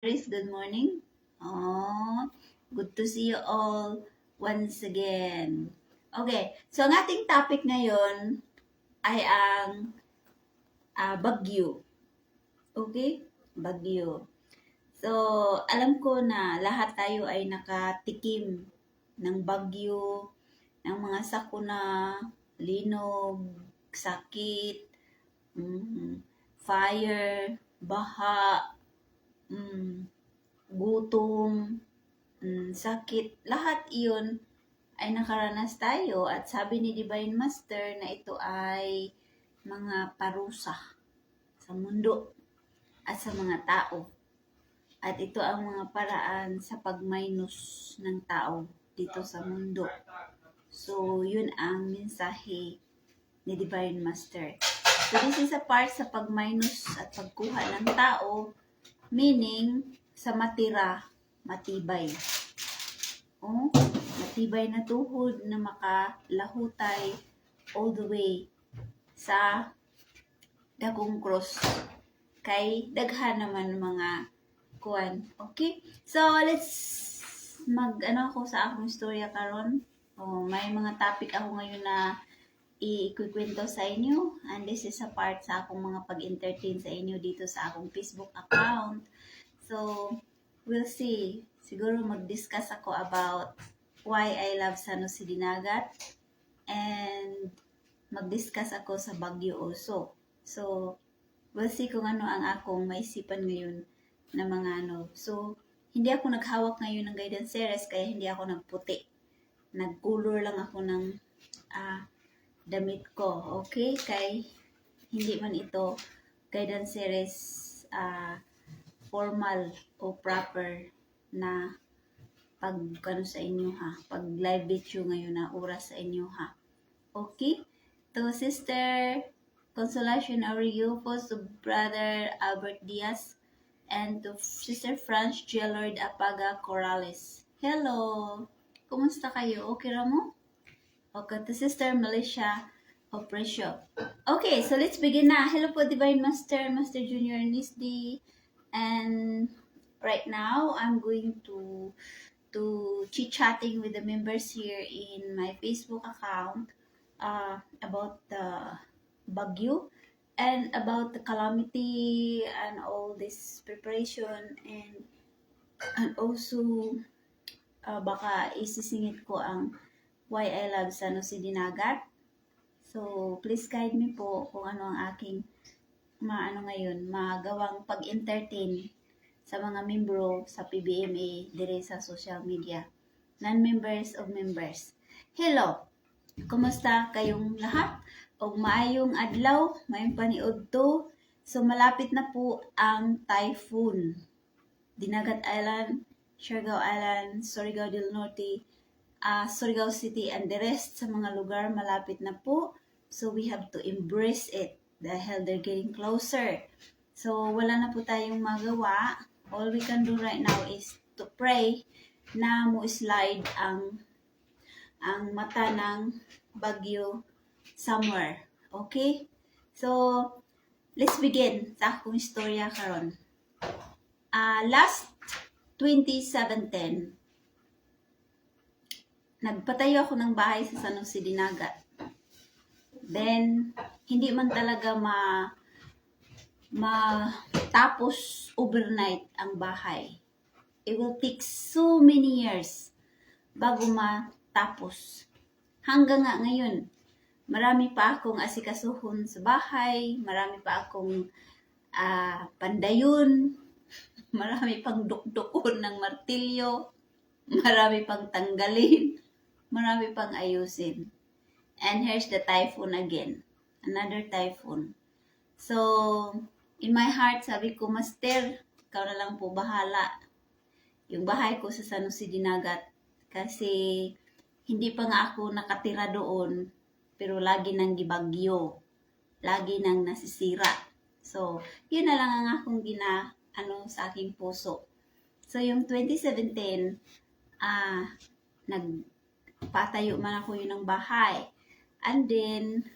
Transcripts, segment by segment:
Chris, good morning. Oh, good to see you all once again. Okay, so ang ating topic ngayon ay ang bagyo. Okay? Bagyo. So, alam ko na lahat tayo ay nakatikim ng bagyo, ng mga sakuna, linog, sakit, fire, baha, gutom, sakit, lahat iyon ay nakaranas tayo at sabi ni Divine Master na ito ay mga parusa sa mundo at sa mga tao. At ito ang mga paraan sa pagminus ng tao dito sa mundo. So, yun ang mensahe ni Divine Master. So, this is a part sa pagminus at pagkuha ng tao, meaning sa matira, matibay. Matibay na tuhod na makalahutay all the way sa dagong cross. Kay daghan naman mga kuan. Okay? So, let's ako sa akong istorya karon. May mga topic ako ngayon na ikikwento sa inyo. And this is a part sa akong mga pag-entertain sa inyo dito sa akong Facebook account. So, we'll see. Siguro mag-discuss ako about why I love San Jose Dinagat and mag-discuss ako sa Baguio also. So, we'll see kung ano ang akong maisipan ngayon na mga So, hindi ako naghawak ngayon ng guidance series kaya hindi ako nagputi. Nag-color lang ako ng damit ko. Okay? Kay hindi man ito guidance series formal o proper na pag sa inyo ha. Pag live video ngayon na oras sa inyo ha. Okay? To Sister Consolation Auriufo, to Brother Albert Diaz, and to Sister Franz Gellard Apaga Corrales. Hello! Kumusta kayo? Okay ra mo? Okay, to Sister Militia Opresio. Okay, so let's begin na. Hello po, Divine Master, Master Junior Nisdi. And right now, I'm going to chit-chatting with the members here in my Facebook account about the Bagyo and about the calamity and all this preparation and also baka isisingit ko ang why I love San Jose Dinagat. So please guide me po kung ano ang aking ngayon magawang pag-entertain sa mga membro sa PBMA dire sa social media. Non-members of members. Hello! Kumusta kayong lahat? O maayong adlaw, mayong paniudto. So malapit na po ang typhoon. Dinagat Island, Siargao Island, Surigao del Norte, Surigao City, and the rest sa mga lugar malapit na po. So we have to embrace it dahil they're getting closer. So wala na po tayong magawa. All we can do right now is to pray na mo-slide ang mata ng bagyo somewhere. Okay? So, let's begin sa akong istorya karon. Last 2017, nagpatayo ako ng bahay sa San Jose Dinagat. Then, hindi man talaga matapos overnight ang bahay. It will take so many years bago matapos. Hanggang nga ngayon, marami pa akong asikasuhon sa bahay, marami pa akong pandayon, marami pang dukdukon ng martilyo, marami pang tanggalin, marami pang ayusin. And here's the typhoon again. Another typhoon. So, in my heart, sabi ko, Master, ikaw na lang po bahala. Yung bahay ko sa San Jose Dinagat. Kasi, hindi pa nga ako nakatira doon. Pero lagi nang gibagyo. Lagi nang nasisira. So, yun na lang ang akong sa aking puso. So, yung 2017, nagpatayo man ako yun ng bahay. And then,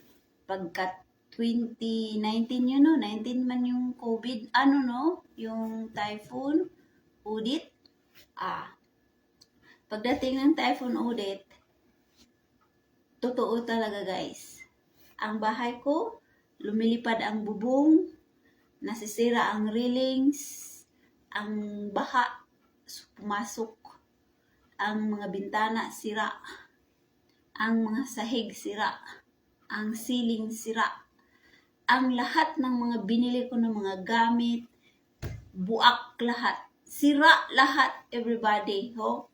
pagka 2019 19 man yung COVID, yung typhoon. audit, pagdating ng typhoon audit, totoo talaga guys. Ang bahay ko, lumilipad ang bubong, nasisira ang railings, ang baha pumasok, ang mga bintana sira, ang mga sahig sira, ang ceiling sira, ang lahat ng mga binili ko ng mga gamit, buak lahat, sira lahat, everybody. So,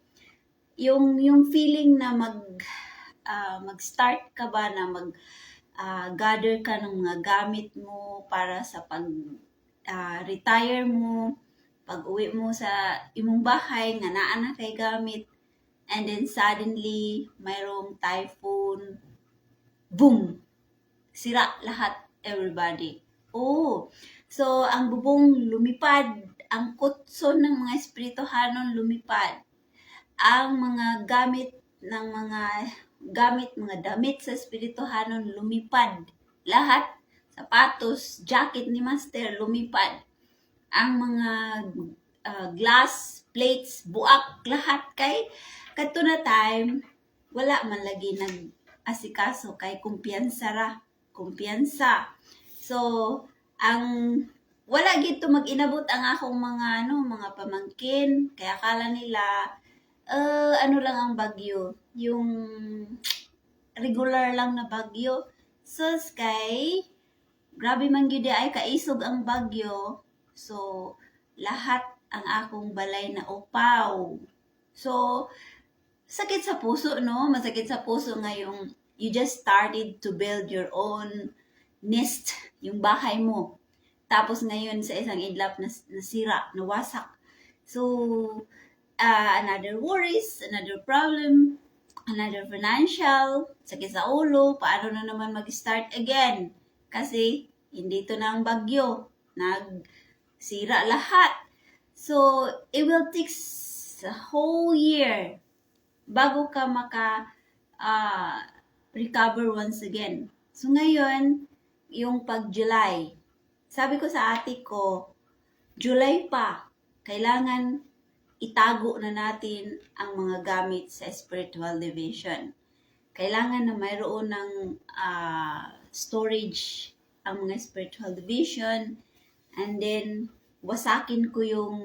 yung feeling na mag-start ka ba na gather ka ng mga gamit mo para sa retire mo, pag uwi mo sa imong bahay nga naa na kay gamit, and then suddenly mayroong typhoon, boom, sira lahat, everybody. So ang bubong lumipad, ang kutson ng mga espirituhanon lumipad, ang mga gamit, mga damit sa espirituhanon lumipad. Lahat, sapatos, jacket ni Master lumipad. Ang mga glass, plates, buak, lahat kay kadto na time, wala man lagi nag-asikaso kay kumpiyansa ra. So, wala gito mag-inabot ang akong mga pamangkin, kaya akala nila lang ang bagyo, yung regular lang na bagyo. So, grabe man gyud ay kaisog ang bagyo. So, lahat ang akong balay na upaw. So, sakit sa puso, no? Masakit sa puso ngayong you just started to build your own nest, yung bahay mo. Tapos ngayon sa isang idlap nasira, nawasak. So, another worries, another problem, another financial, sakit sa ulo, paano na naman mag-start again? Kasi, hindi to na ang bagyo. Nagsira lahat. So, it will take a whole year bago ka recover once again. So, ngayon, yung pag-July, sabi ko sa ate ko, July pa, kailangan itago na natin ang mga gamit sa spiritual division. Kailangan na mayroon ng storage ang mga spiritual division, and then wasakin ko yung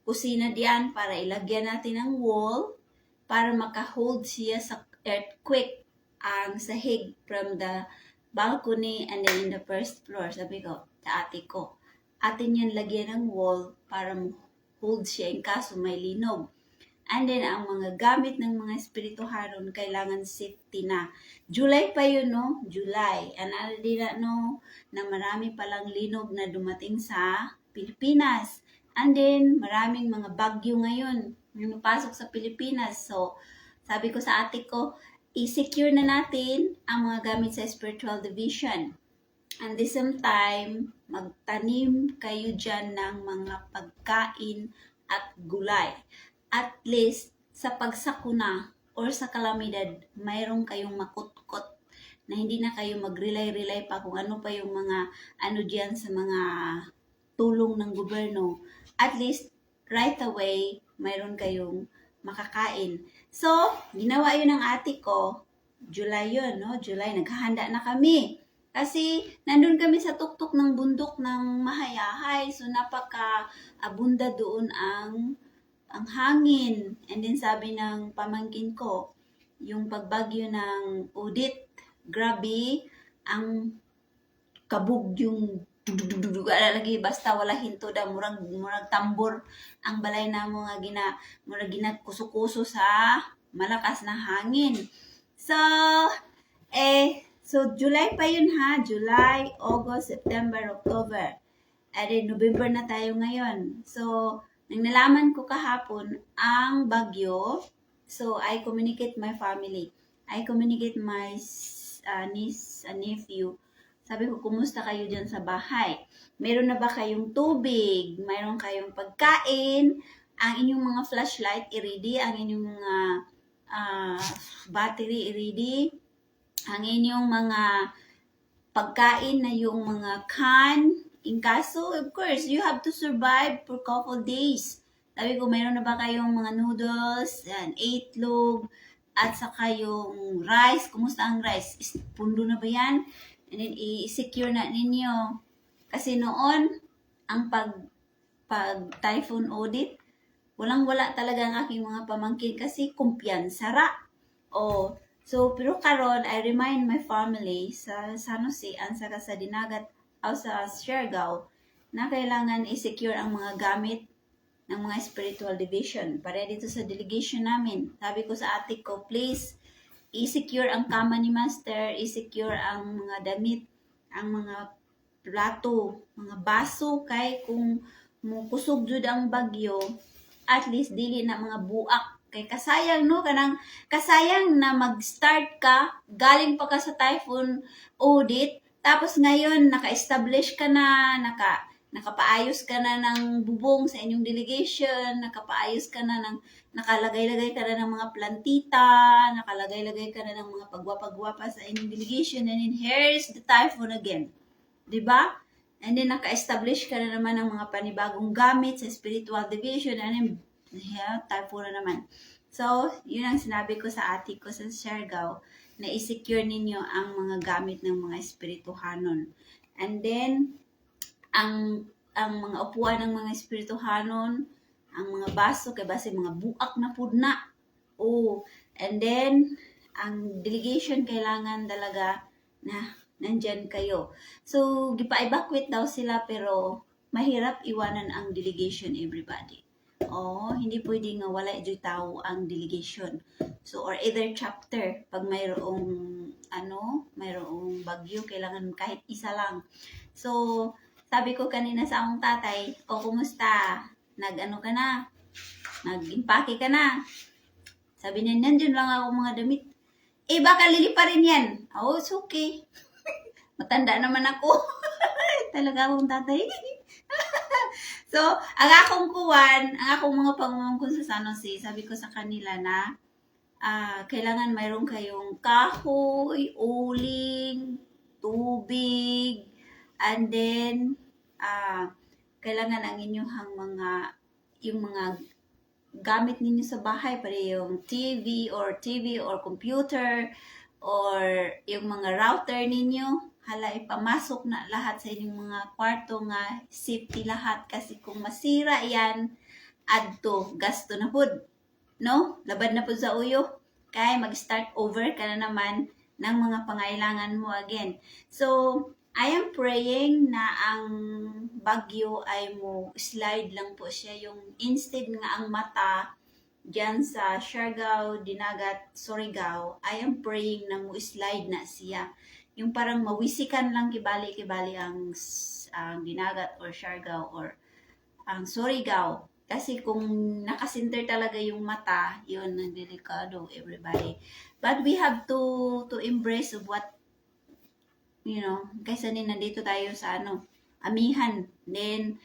kusina diyan para ilagyan natin ng wall para maka-hold siya sa earthquake ang sahig from the balcony and then in the first floor. Sabi ko sa ate ko, atin yan lagyan ng wall para hold siya in kaso may linog. And then, ang mga gamit ng mga espirituhanon, kailangan safety na. July pa yun, no? July. And already na marami palang linog na dumating sa Pilipinas. And then, maraming mga bagyo ngayon na napasok sa Pilipinas. So, sabi ko sa ate ko, i-secure na natin ang mga gamit sa spiritual division. And the same time, magtanim kayo dyan ng mga pagkain at gulay. At least, sa pagsakuna or sa kalamidad, mayroon kayong makutkot na hindi na kayo mag-rely pa kung ano pa yung mga diyan sa mga tulong ng gobyerno. At least, right away, mayroon kayong makakain. So, ginawa yun ng ate ko. July yun, no? July, naghahanda na kami. Kasi, nandun kami sa tuktok ng bundok ng Mahayahay. So, napaka-abunda doon ang hangin. And then sabi ng pamangkin ko, yung pagbagyo ng Odette, grabe, ang kabog yung lagi basta wala hinto da murag tambor ang balay na mo nga murag ginagkuso-kuso sa malakas na hangin. So July pa yun ha, July, August, September, October. And then November na tayo ngayon. So nang nalaman ko kahapon ang bagyo, so I communicate my family. I communicate my niece and nephew. Sabi ko, kumusta kayo dyan sa bahay? Meron na ba kayong tubig? Meron kayong pagkain? Ang inyong mga flashlight, i-ready. Ang inyong mga battery, i-ready. Ang inyong mga pagkain na yung mga can. In kaso, of course, you have to survive for couple days. Sabi ko, mayroon na ba kayong mga noodles, yan, itlog, at saka yung rice. Kumusta ang rice? Pundo na ba yan? And then, i-secure na ninyo. Kasi noon, ang pag typhoon audit, walang-wala talaga ang aking mga pamangkin kasi kumpiyansara. Oh, so, pero karon I remind my family sa San Jose, ang saka sa Dinagat, o sa Siargao, na kailangan i-secure ang mga gamit ng mga spiritual division. Para dito sa delegation namin, sabi ko sa ate ko, please, i-secure ang kama ni Master, i-secure ang mga damit, ang mga plato, mga baso, kay kung kusog jud ang bagyo, at least dili na mga buak. Kay kasayang no, kanang kasayang na mag-start ka, galing pa ka sa typhoon audit, tapos ngayon naka-establish ka na, nakapaayos ka na ng bubong sa inyong delegation, nakapaayos ka na ng, nakalagay-lagay ka na ng mga plantita, nakalagay-lagay ka na ng mga pagwapa-gwapa sa inyong delegation, and then here's the typhoon again. Diba? And then naka-establish ka na naman ng mga panibagong gamit sa spiritual division, and then typhoon na naman. So, yun ang sinabi ko sa ate ko sa Siargao, na i-secure ninyo ang mga gamit ng mga espirituhanon. And then, ang mga upuan ng mga espirituhanon, ang mga baso, kay base mga buak na pudna. Oh, and then, ang delegation kailangan talaga na nandyan kayo. So, gipa-evacuate daw sila pero mahirap iwanan ang delegation, everybody. Oh, hindi pwede nga wala ito'y tao ang delegation. So, or either chapter, pag mayroong bagyo, kailangan kahit isa lang. So, sabi ko kanina sa akong tatay, o kumusta? Nag-ano ka na? Nag-impake ka na? Sabi niya, nandiyan lang ako mga damit. Baka lili pa rin yan. Oh, it's okay. Matanda naman ako. Talaga akong tatay. So, ang akong mga pangungkon sa San Jose, sabi ko sa kanila na kailangan mayroon kayong kahoy, uling, tubig, and then kailangan ang inyong yung mga gamit ninyo sa bahay, para yung TV or computer or yung mga router ninyo, hala ipamasok na lahat sa inyong mga kwarto nga safety lahat, kasi kung masira yan adto gasto na pud, no? Labad na pud sa uyo, kay mag-start over ka na naman ng mga pangailangan mo again. So, I am praying na ang bagyo ay mo slide lang po siya, yung instead nga ang mata dyan sa Siargao, Dinagat, Surigao, I am praying na mo slide na siya. Yung parang mawisikan lang kibali-kibali ang Dinagat or Siargao or ang Surigao. Kasi kung nakasinter talaga yung mata, yun ang delikado, everybody. But we have to embrace of what, kaysa din nandito tayo sa amihan. Then,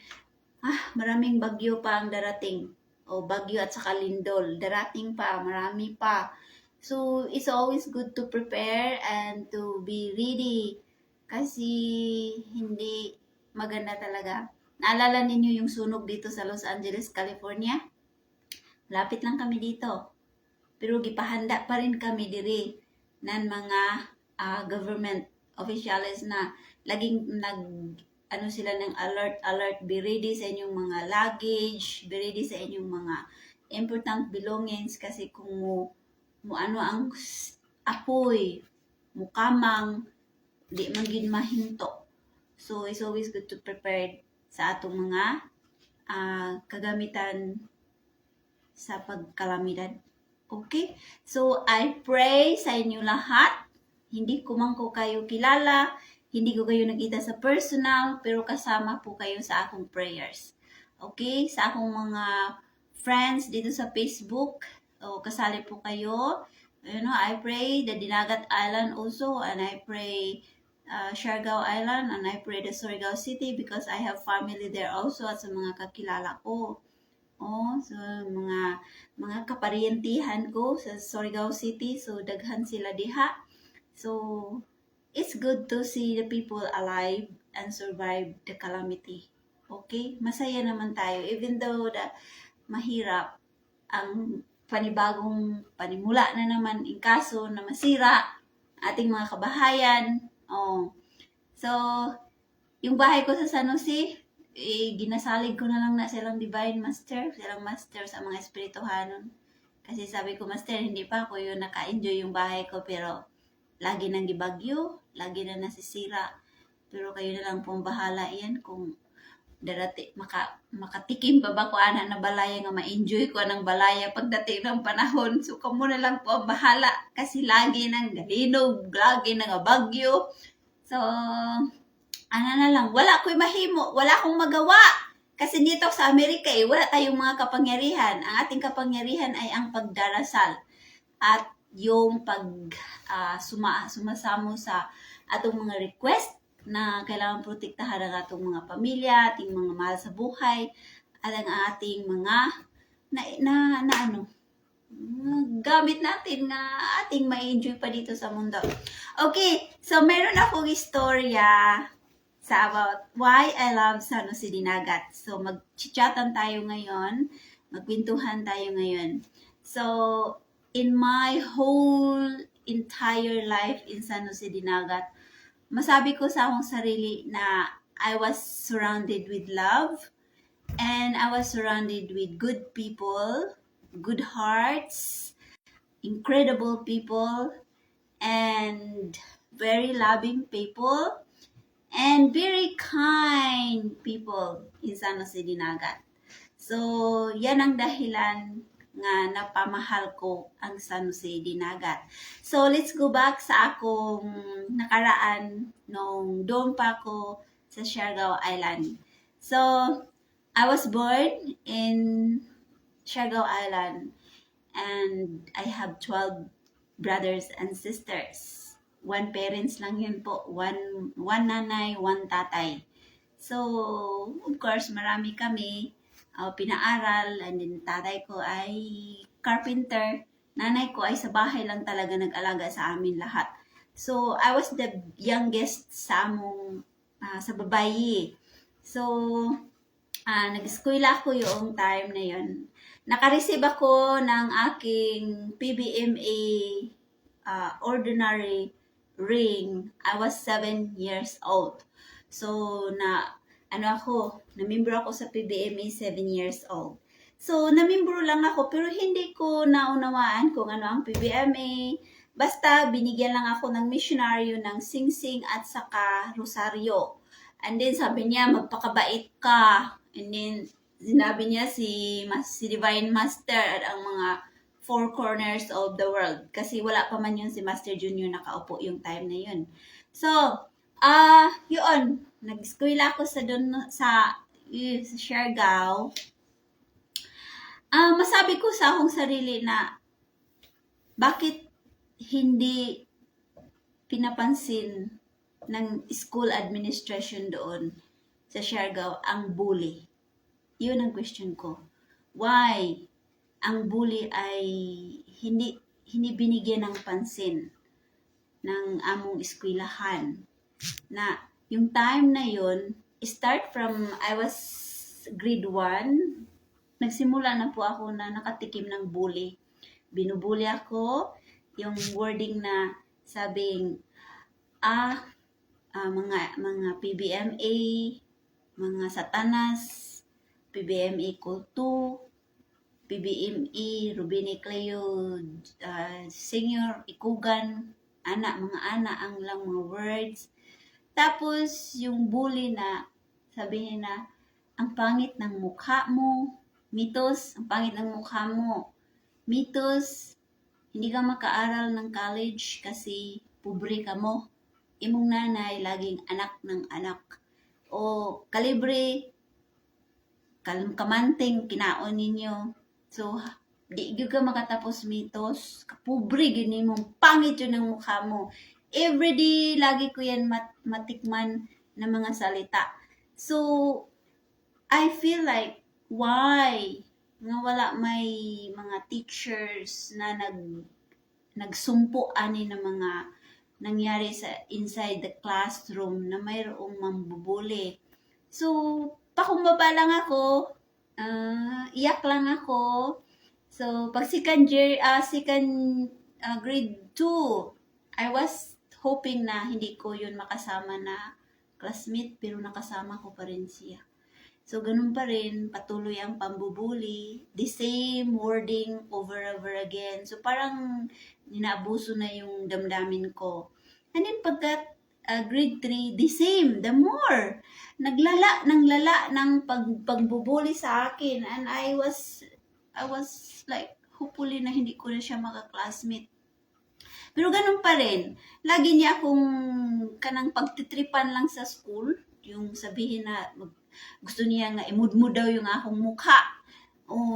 maraming bagyo pa ang darating. O bagyo at saka lindol. Darating pa, marami pa. So, it's always good to prepare and to be ready. Kasi hindi maganda talaga. Naalala ninyo yung sunog dito sa Los Angeles, California? Lapit lang kami dito. Pero gipahanda pa rin kami diri ng mga government officials na laging sila ng alert, be ready sa inyong mga luggage, be ready sa inyong mga important belongings, kasi kung ang apoy, mukamang, di magin mahinto. So, it's always good to prepare sa atong mga kagamitan sa pagkalamidad. Okay? So, I pray sa inyo lahat. Hindi ko man ko kayo kilala, hindi ko kayo nakita sa personal, pero kasama po kayo sa akong prayers. Okay? Sa akong mga friends dito sa Facebook, kasali po kayo. I pray the Dinagat Island also, and I pray Siargao Island, and I pray the Surigao City because I have family there also at sa mga kakilala ko. So mga kaparientihan ko sa Surigao City, so daghan sila diha. So it's good to see the people alive and survive the calamity. Okay? Masaya naman tayo even though mahirap ang panibagong panimula na naman in kaso na masira ating mga kabahayan. Oh. So, yung bahay ko sa San Jose, ginasalig ko na lang na silang Divine Master, silang Master sa mga espirituhanon. Kasi sabi ko, Master, hindi pa ako yung naka-enjoy yung bahay ko, pero lagi nang gibagyo, lagi na nasisira. Pero kayo na lang pong bahala yan kung darati makatikim pa ba ko ana na balaya nga ma-enjoy ko anang balaya pagdating ng panahon. So kamo na lang po ang bahala kasi lagi nang galinog, lagi nang bagyo. So ana na lang, wala ko'y mahimo, wala akong magawa. Kasi dito sa Amerika wala tayong mga kapangyarihan. Ang ating kapangyarihan ay ang pagdarasal at yung sumasamo sa atong mga request na kailangan protektahan ang atong mga pamilya, ating mga mahal sa buhay, at ang ating mga gamit natin na ating ma-enjoy pa dito sa mundo. Okay, so meron akong istorya sa about why I love San Jose Dinagat. So mag-chatan tayo ngayon, magkwentuhan tayo ngayon. So in my whole entire life in San Jose Dinagat, masabi ko sa akong sarili na I was surrounded with love and I was surrounded with good people, good hearts, incredible people, and very loving people, and very kind people in San Jose Dinagat. So, yan ang dahilan nga napamahal ko ang San Jose Dinagat. So, let's go back sa akong nakaraan nung doon pa ako sa Siargao Island. So, I was born in Siargao Island and I have 12 brothers and sisters. One parents lang yun po. One nanay, one tatay. So, of course, marami kami. Pinaaral, and then tatay ko ay carpenter, nanay ko ay sa bahay lang talaga nag-alaga sa amin lahat. So, I was the youngest sa among sa babayi. So, nag-eskwela ako yung time na yun. Naka-receive ako ng aking PBMA ordinary ring. I was 7 years old. So, namimbro ako sa PBMA 7 years old. So, namimbro lang ako pero hindi ko naunawaan kung ano ang PBMA. Basta binigyan lang ako ng missionaryo ng singsing at saka rosaryo. And then sabi niya, magpakabait ka. And then sinabi niya si Divine Master at ang mga four corners of the world. Kasi wala pa man yun si Master Junior nakaupo yung time na yun. So, yun, nag-eskwela ako sa Siargao. Masabi ko sa akong sarili na bakit hindi pinapansin ng school administration doon sa Siargao ang bully. Yun ang question ko. Why ang bully ay hindi binigyan ng pansin ng among eskwelahan? Na yung time na yun, start from I was grade 1, nagsimula na po ako na nakatikim ng bully. Binubully ako, yung wording na sabing, mga PBMA, mga satanas, PBMA kulto, PBME, Rubini Cleo, Senior, Ikugan, mga ang lang mga words. Tapos, yung bully na, sabihin na, ang pangit ng mukha mo, mitos, ang pangit ng mukha mo, mitos, hindi ka makaaral ng college kasi pobre ka mo. Imong nanay, laging anak ng anak. O kalibre, kamanting, kinaon ninyo. So, di ka makatapos mitos, kapobre, gini mong pangit yun ang mukha mo. Everyday, lagi ko yan matikman na mga salita. So, I feel like, why? Nga wala may mga teachers na nagsumpo ani ng mga nangyari sa inside the classroom na mayroong mambubuli. So, pakumbaba lang ako, Iyak lang ako. So, pag second year, grade 2, I was hoping na hindi ko yun makasama na classmate, pero nakasama ko pa rin siya. So, ganun pa rin, patuloy ang pambubuli, the same wording over and over again. So, parang ninaabuso na yung damdamin ko. And then, pagka grade 3, the same, the more. Naglala ng pagbubuli sa akin. And I was like, hopefully na hindi ko na siya maka-classmate. Pero ganun pa rin. Lagi niya akong kanang pagtitripan lang sa school. Yung sabihin na gusto niya nga imudmud daw yung akong mukha.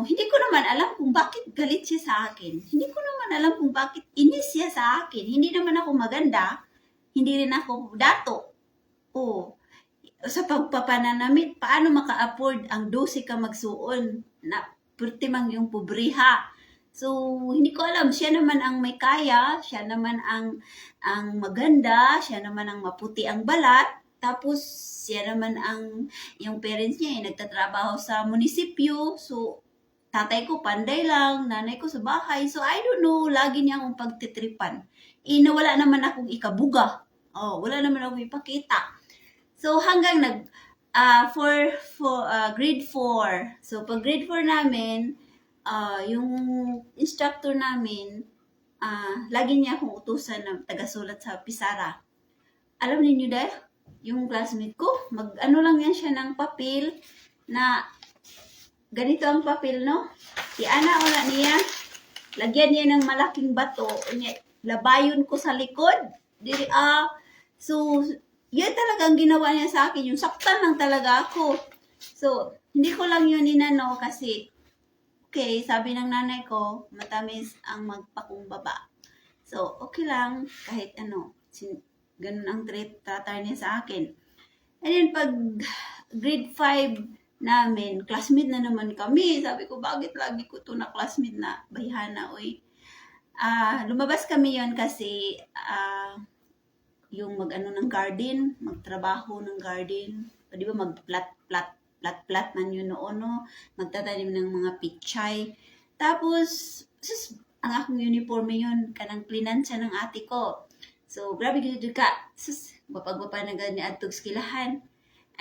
Hindi ko naman alam kung bakit galit siya sa akin. Hindi ko naman alam kung bakit inis siya sa akin. Hindi naman ako maganda. Hindi rin ako dato. Sa pagpapananamit, paano maka-afford ang 12 ka magsuon na pertimang yung pobriha. So, hindi ko alam, siya naman ang may kaya, siya naman ang maganda, siya naman ang maputi ang balat, tapos siya naman yung parents niya nagtatrabaho sa munisipyo, so tatay ko panday lang, nanay ko sa bahay, so I don't know, lagi niya akong pagtitripan. Wala naman akong ikabuga, wala naman akong ipakita. So, hanggang grade 4. So, pag grade 4 namin, yung instructor namin, lagi niya akong utusan na tagasulat sa pisara. Alam niyo dahil, yung classmate ko, mag-ano lang yan siya ng papel na ganito ang papel, no? Iana una niya, lagyan niya ng malaking bato, labayon ko sa likod. So, yan talaga ang ginawa niya sa akin. Yung saktan lang talaga ako. So, hindi ko lang yun inano kasi, okay, sabi ng nanay ko, matamis ang magpakumbaba. So, okay lang, kahit ganun ang tratar niya sa akin. And then, pag grade 5 namin, classmate na naman kami. Sabi ko, bakit lagi ko to na classmate na bayhana, oy. Lumabas kami yon kasi, yung ng garden, magtrabaho ng garden. Di ba mag-plat man yun noon, no? Magtatanim ng mga pichay. Tapos, ang akong uniforme yun, kanang klinansya ng ate ko. So, grabe gito ka. Bapag-bapa na gani atog skilahan.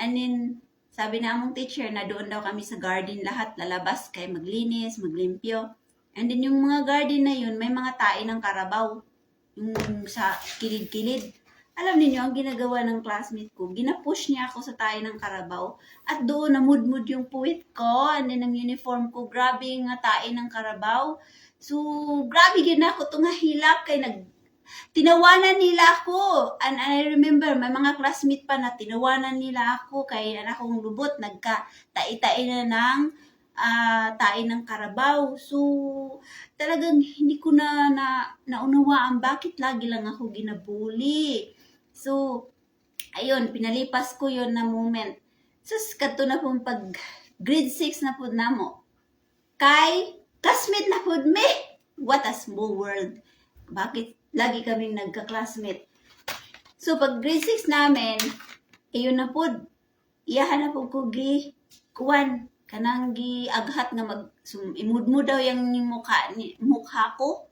And then, sabi na among teacher na doon daw kami sa garden lahat, lalabas kay maglinis, maglimpyo. And then, yung mga garden na yun, may mga tae ng karabaw. Yung sa kilid-kilid. Alam niyo ang ginagawa ng classmate ko, ginapush niya ako sa tayo ng karabaw at doon namudmud yung puwit ko and then ang uniform ko, grabe nga tayo ng karabaw. So, grabe gina ako ito nga hilak kay tinawanan nila ako. And I remember, may mga classmate pa na tinawanan nila ako kay akong lubot, nagka-tai-tai na ng tayo ng karabaw. So, talagang hindi ko na naunawaan bakit lagi lang ako ginabuli. So, ayun, pinalipas ko yon na moment. Sus, kato na pong pag grade 6 na po na mo. Kay, classmate na po me. What a small world. Bakit lagi kaming nagka-classmate? So, pag grade 6 namin, ayun na po, iyahan na po ko kuwan, kanang aghat nga imudmo daw yung mukha ko.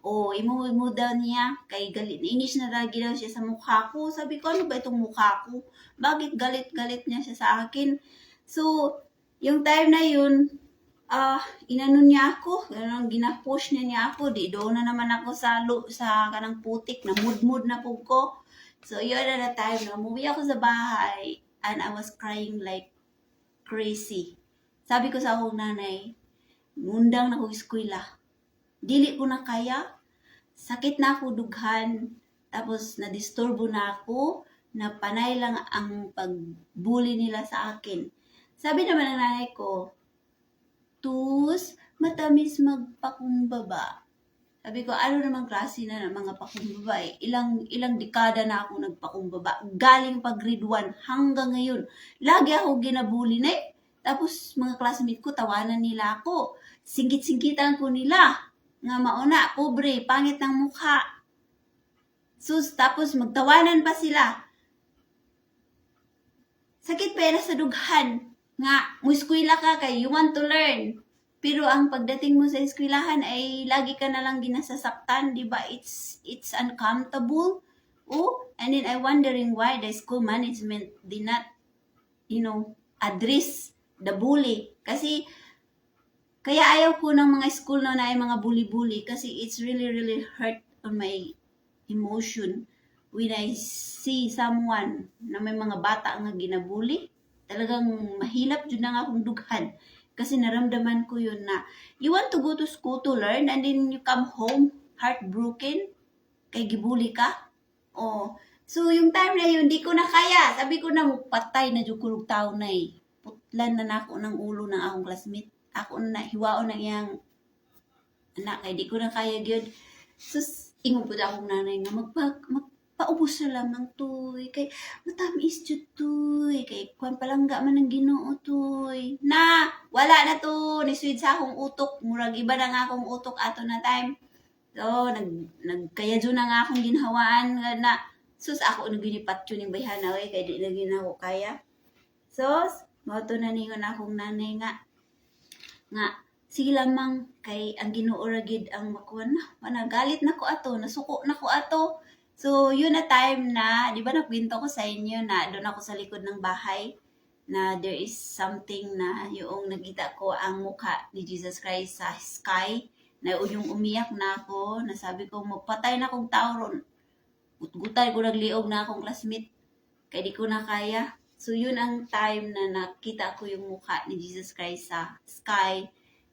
Imud daw niya, kay galit. Inis na lagi daw siya sa mukha ko. Sabi ko, ano ba itong mukha ko? Bakit galit-galit niya siya sa akin? So, yung time na yun, inano niya ako, ginapush niya ako, di doon na naman ako sa kanang putik, na mud na po ko. So, yun na time na umuwi ako sa bahay, and I was crying like crazy. Sabi ko sa akong nanay, mundang na ko eskwela. Dili ko na kaya, sakit na ako dughan, tapos na-disturbo na ako, na panay lang ang pagbuli nila sa akin. Sabi naman ng nanay ko, tus, matamis magpakumbaba. Sabi ko, ano naman klase na ng mga pakumbaba eh. Ilang dekada na ako nagpakumbaba. Galing pa grade 1 hanggang ngayon. Lagi ako ginabuli na eh. Tapos mga classmate ko, tawanan nila ako. Singkit-singkitan ko nila. Nga mauna, pobre, pangit ng mukha. Tapos magtawanan pa sila. Sakit pa yan sa dughan. nga mueskwela ka kay you want to learn. Pero ang pagdating mo sa eskwelahan ay lagi ka na lang ginasasaktan, di ba? It's uncomfortable. Oh, and then I wondering why the school management did not, address the bully. Kasi kaya ayaw ko ng mga school na ay mga bully-bully kasi it's really, really hurt on my emotion when I see someone na may mga bata nga ginabully. Talagang mahilap dyan na akong dughan. Kasi naramdaman ko yun na you want to go to school to learn and then you come home heartbroken kay gibully ka. Oh. So yung time na yun, di ko na kaya. Sabi ko na patay na dyan kulog tao na eh. Putlan na ako ng ulo ng akong classmate. Ako na hiwaon na iyang anak kay di ko na kaya gyud. Sus ingon pud akong nanay nga magpaubos na lamang toy kay matamis jud toy kay kuan palangga man ang Ginoo toy. Na wala na to ni sweet sa akong utok, murag iba na nga akong utok ato na time. So nagkaya jud na nga akong ginhawaan nga na sus ako naginipat yun yung bayhana kay di na ginako kaya. So mao to na ningon akong nanay nga sige lamang kay ang Ginoo ra gid ang makuan na managalit na ko ato nasuko na ko ato. So yun na time na di ba nakwento ko sa inyo na doon ako sa likod ng bahay na there is something na yung nakita ko ang mukha ni Jesus Christ sa sky na yung umiyak na ako na sabi ko magpatay na kong tao ron gutay ko nagliog na akong classmate kay di ko na kaya. So yun ang time na nakita ko yung mukha ni Jesus Christ sa sky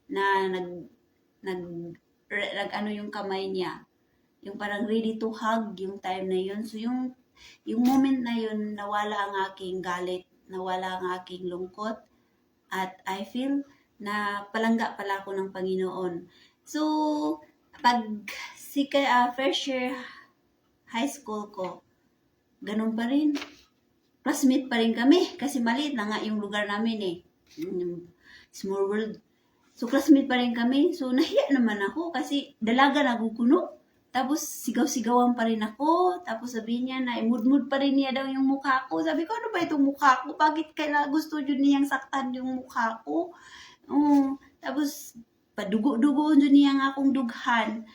na ano yung kamay niya. Yung parang ready to hug yung time na yun. So yung moment na yun nawala ang aking galit, nawala ang aking lungkot at I feel na palangga pala ako ng Panginoon. So pag first year high school ko, ganun pa rin. Classmate pa rin kami kasi maliit na nga yung lugar namin eh. Small world. So classmate pa rin kami. So nahiya naman ako kasi dalaga nagukuno. Tapos sigaw-sigawan pa rin ako. Tapos sabihin niya na imud-mud pa rin niya daw yung mukha ko. Sabi ko ano ba itong mukha ko? Bakit kailangan gusto yun niyang saktan yung mukha ko? Tapos padugo-dugo yun niyang akong dughan.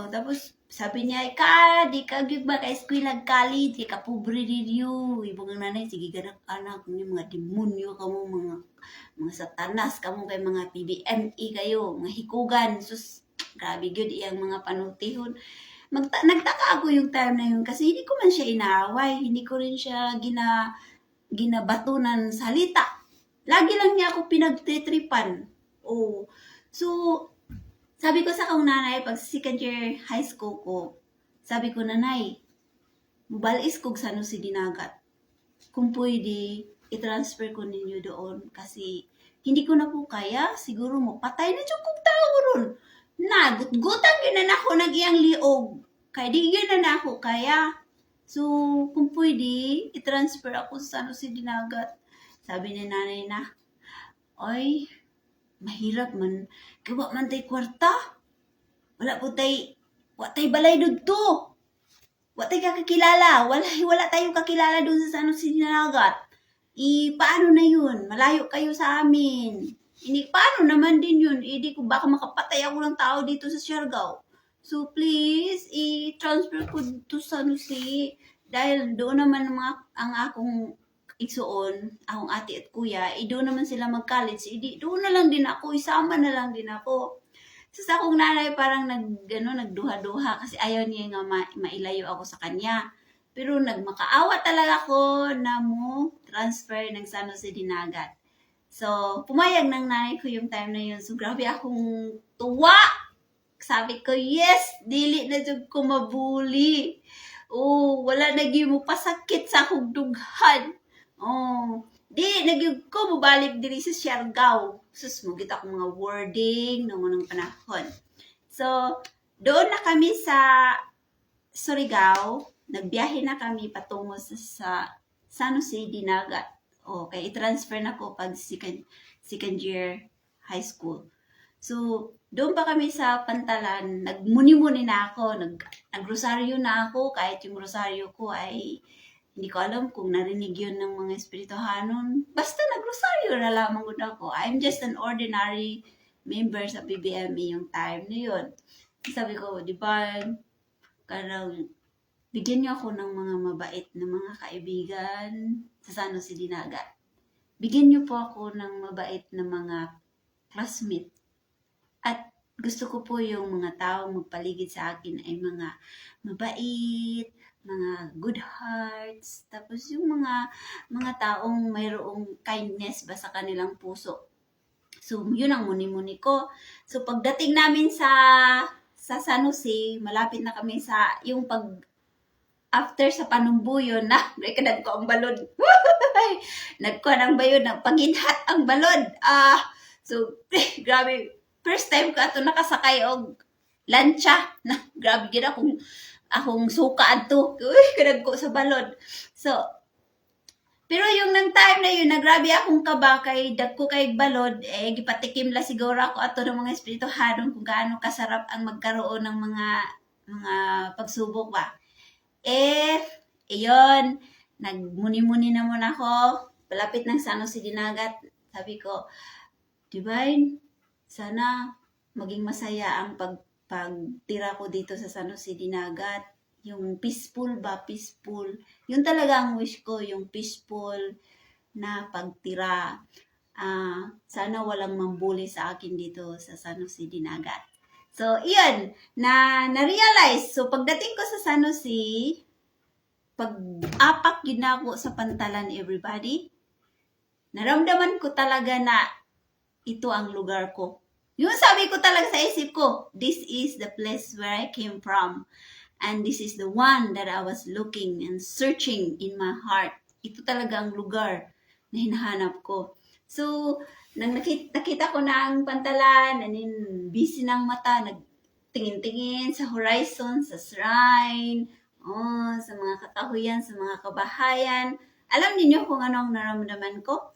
Tapos sabi niya, di ka gyud ba ka eskwela college, di ka pobre ninyo. Ibang nanay, sige ganak anak ni mga demonyo kamo mga satanas kamo kay mga PBME kayo, mga hikugan. Sus, grabe gyud iyang mga panutihon. Nagtaka ako yung time na yun kasi hindi ko man siya inaaway, hindi ko rin siya ginabatunan salita. Lagi lang niya ako pinagtitripan. So sabi ko sa akong nanay, pag second year high school ko, sabi ko, nanay, mubalis kog sa si Dinagat. Kung pwede, i-transfer ko ninyo doon. Kasi hindi ko na po kaya, siguro mo, patay na dyan kong tao ron. Gut-gutang yun na ako, nag-iyang liog. Kaya di yun na ako kaya. So, kung pwede, i-transfer ako sa si Dinagat. Sabi ni nanay na, ay, mahirap man. Kaya man tay kwarta. Wala balay dudto. Wala tay kakakilala. Wala tayong kakilala doon sa si Dinagat. Paano na yun? Malayo kayo sa amin. Paano naman din yun? Di ko baka makapatay ako ng tao dito sa Siargao. So please, i-transfer ko to San Jose. Dahil doon naman ang akong igsuon, akong ate at kuya, doon naman sila mag-college, doon na lang din ako, isama na lang din ako. So sa akong nanay parang nagduha-duha kasi ayaw niya nga mailayo ako sa kanya. Pero nagmakaawa talaga ako na mo transfer ng San Jose Dinagat. So pumayag ng nanay ko yung time na yun. So grabe akong tuwa. Sabi ko, yes, dili na jud ko mabuli. Wala naging mo pasakit sa akong dughan. Di, nagyug ko, mubalik diri sa Siargao. Sus, mugit ako mga wording noong unang panahon. So, doon na kami sa Surigao. Nagbiyahe na kami patungo sa San Jose Dinagat. Okay, i-transfer na ko pag second year high school. So, doon pa kami sa Pantalan, nagmuni-muni na ako, nagrosaryo na ako, kahit yung rosaryo ko ay Hindi ko alam kung narinig yun ng mga espirituhanon. Basta nagrosaryo na lamang gud ako. I'm just an ordinary member sa PBME yung time na yun. Sabi ko, di ba, karang bigyan niyo ako ng mga mabait na mga kaibigan sa San Jose Dinagat. Bigyan niyo po ako ng mabait na mga classmate. At gusto ko po yung mga taong magpaligid sa akin ay mga mabait, mga good hearts, tapos yung mga taong mayroong kindness ba sa kanilang puso. So, yun ang muni-muni ko. So, pagdating namin sa San Jose, malapit na kami sa yung after sa panumbuyon na, nagkadag ko ang balon. Nagkuhan ang bayon, paginhat ang balon. So, grabe. First time ko ato nakasakay og lancha. Na, grabe gina akong suka ato. Uy, kadag ko sa balon. So, pero yung nang time na yun, nagrabe akong kaba kay dagko kay balod, gipatikim la siguro ako ato ng mga espirituhanon kung gaano kasarap ang magkaroon ng mga pagsubok ba. Iyon, nagmuni-muni naman ako, palapit ng San Jose Dinagat. Sabi ko, Divine, sana maging masaya ang pagtira ko dito sa San Jose Dinagat. Yung peaceful ba? Peaceful. Yun talaga ang wish ko, yung peaceful na pagtira. Sana walang mambuli sa akin dito sa San Jose Dinagat. So, iyan, na-realize. So, pagdating ko sa San Jose, pag-apak yun ako sa pantalan, everybody, naramdaman ko talaga na ito ang lugar ko. Yung sabi ko talaga sa isip ko, this is the place where I came from. And this is the one that I was looking and searching in my heart. Ito talaga ang lugar na hinahanap ko. So, nang nakita ko na ang pantalan, and then busy ng mata, nagtingin-tingin sa horizon, sa shrine, sa mga katahuyan, sa mga kabahayan. Alam niyo kung ano ang naramdaman ko?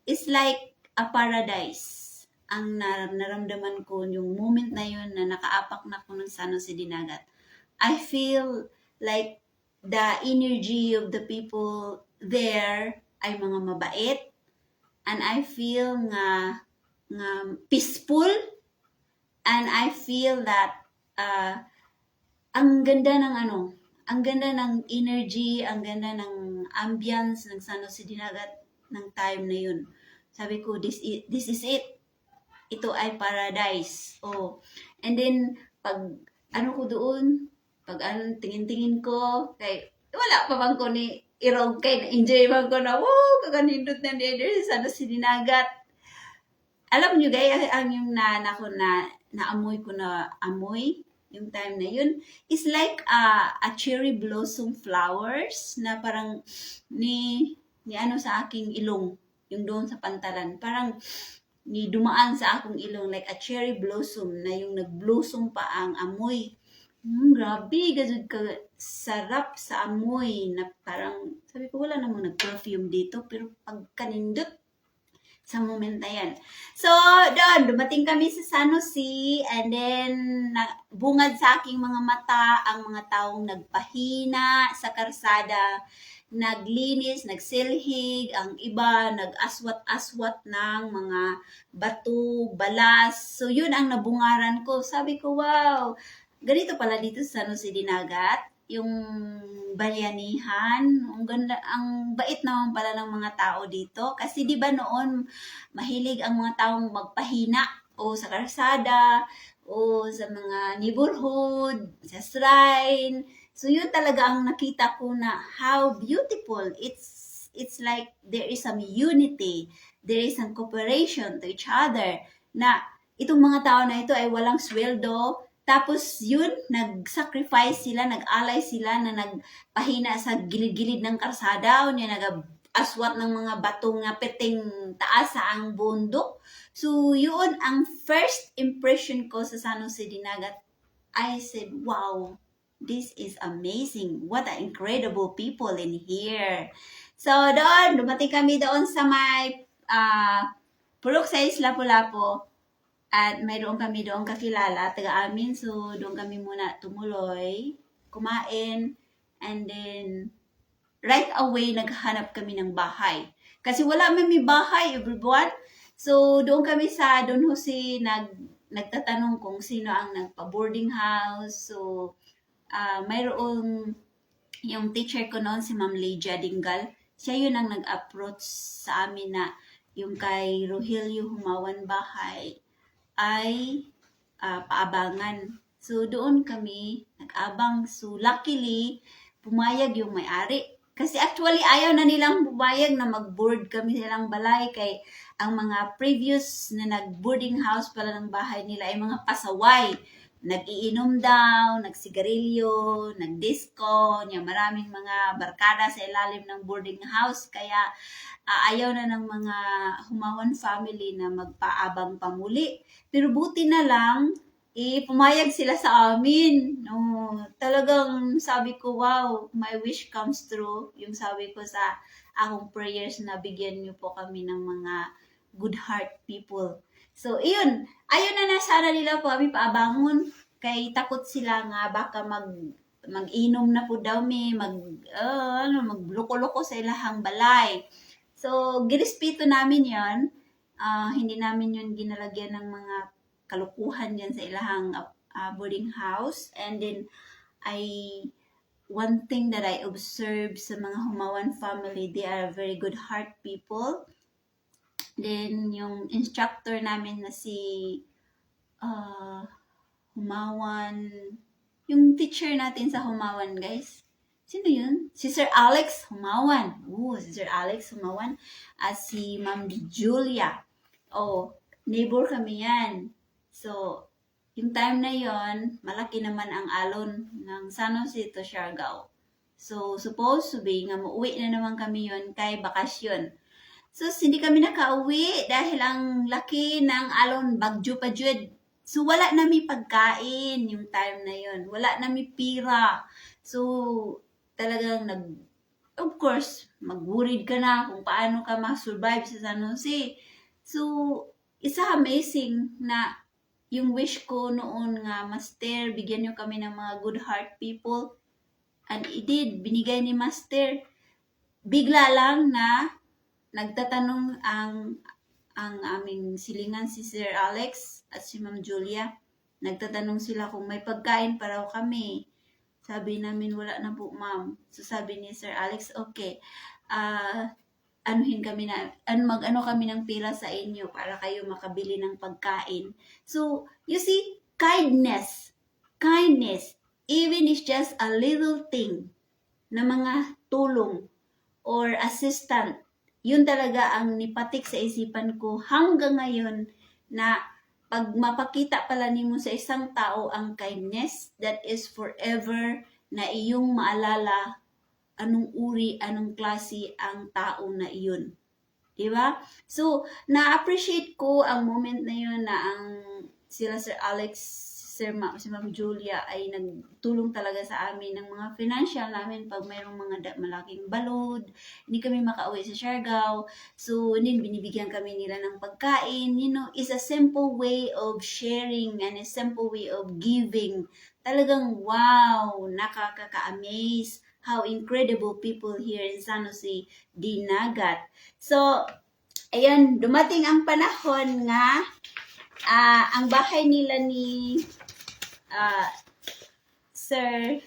It's like a paradise. Ang naramdaman ko yung moment na yun na nakaapak na ako ng San Jose Dinagat. I feel like the energy of the people there ay mga mabait, and I feel nga peaceful, and I feel that ang ganda ng energy, ang ganda ng ambience ng San Jose Dinagat ng time na yun. Sabi ko, this is it. Ito ay paradise. And then pag ko doon, tingin-tingin ko, kay wala pa bang ko ni irog kay na-enjoy bang ko na, kaganindot na neder sa San Jose Dinagat. Alam nyo guys, ang yung naamoy ko na amoy, yung time na yun, is like a cherry blossom flowers na parang ni sa aking ilong, yung doon sa pantalan. Parang ni dumaan sa akong ilong like a cherry blossom na yung nag-blossom pa ang amoy. Grabe, gazud ka sarap sa amoy na parang, sabi ko wala namang nag-perfume dito, pero pagkanindot sa moment na yan. So, doon, dumating kami sa San Jose, and then, bungad sa aking mga mata ang mga taong nagpahina sa karsada, naglinis, nagsilhig, ang iba nag-aswat-aswat ng mga bato, balas. So, yun ang nabungaran ko. Sabi ko, wow, ganito pala dito sa San Jose Dinagat, yung bayanihan, ang ganda, ang bait naman pala ng mga tao dito. Kasi di ba noon, mahilig ang mga taong magpahina o sa karsada, o sa mga neighborhood, sa shrine. So yun talaga ang nakita ko na how beautiful. It's like there is some unity, there is some cooperation to each other, na itong mga tao na ito ay walang sweldo. Tapos yun, nag-sacrifice sila, nag-alay sila na nagpahina sa gilid-gilid ng karsada, o niya nag-aswat ng mga batong nga peting taas sa ang bundok. So yun ang first impression ko sa San Jose Dinagat. I said, wow, this is amazing. What an incredible people in here. So doon, dumating kami doon sa may Purok 6 Lapu-Lapu. At mayroon kami doon kakilala, taga-amin. So, doon kami muna tumuloy, kumain, and then, right away naghanap kami ng bahay. Kasi wala may bahay, everyone. So, doon kami sa Don Jose nagtatanong kung sino ang nagpa-boarding house. So, mayroong yung teacher ko noon, si Ma'am Lydia Dingal. Siya yun ang nag-approach sa amin na yung kay Rogelio Humawan Bahay ay paabangan. So, doon kami nag-abang. So, luckily, pumayag yung may-ari. Kasi actually, ayaw na nilang pumayag na mag-board kami nilang balay kay ang mga previous na nag-boarding house pala ng bahay nila ay mga pasaway. Nag-iinom daw, nagsigarilyo, nagdisco, maraming mga barkada sa ilalim ng boarding house. Kaya ayaw na ng mga Humawan family na magpaabang pamuli. Pero buti na lang, pumayag sila sa amin. No, talagang sabi ko, wow, my wish comes true. Yung sabi ko sa akong prayers na bigyan niyo po kami ng mga good heart people. So, iyon. Ayun na sana nila po kami paabangon. Kay takot sila nga baka mag-inom na po daw magloko-loko sa ilahang balay. So, girespeto namin yon. Hindi namin yun ginalagyan ng mga kalukuhan yan sa ilahang boarding house. And then, one thing that I observed sa mga Humawan family, they are very good heart people. Then, yung instructor namin na si Humawan, yung teacher natin sa Humawan, guys. Sino yun? Si Sir Alex Humawan. Si Sir Alex Humawan. At si Ma'am Julia. Neighbor kami yan. So, yung time na yon, malaki naman ang alon ng San Jose to Siargao. So, supposed to be nga muuwi na naman kami yon kay bakasyon. So, hindi kami nakauwi dahil ang laki ng alon, bagyo pa jud. So, wala nami pagkain yung time na yon. Wala nami pira. So, talagang of course, mag-worried ka na kung paano ka ma-survive sa San Jose. So, isa amazing na yung wish ko noon nga, Master, bigyan niyo kami ng mga good heart people. And it did, binigay ni Master. Bigla lang na nagtatanong ang aming silingan si Sir Alex at si Ma'am Julia. Nagtatanong sila kung may pagkain para kami. Sabi namin, wala na po, ma'am. So sabi ni Sir Alex, okay, anuhin kami na, mag-ano kami ng pila sa inyo para kayo makabili ng pagkain. So, you see, kindness, even is just a little thing na mga tulong or assistant, yun talaga ang nipatik sa isipan ko hanggang ngayon na pag mapakita pala nimo sa isang tao ang kindness, that is forever na iyong maalala anong uri, anong klase ang tao na iyon. Diba? So, na-appreciate ko ang moment na yun na ang sila Sir Alex, si Ma'am Julia ay nagtulong talaga sa amin ng mga financial namin pag mayroong mga malaking balod. Hindi kami makauwi sa Siargao. So, din binibigyan kami nila ng pagkain. It's a simple way of sharing and a simple way of giving. Talagang wow, nakaka-amaze how incredible people here in San Jose Dinagat. So, ayan, dumating ang panahon nga ang bahay nila ni Sir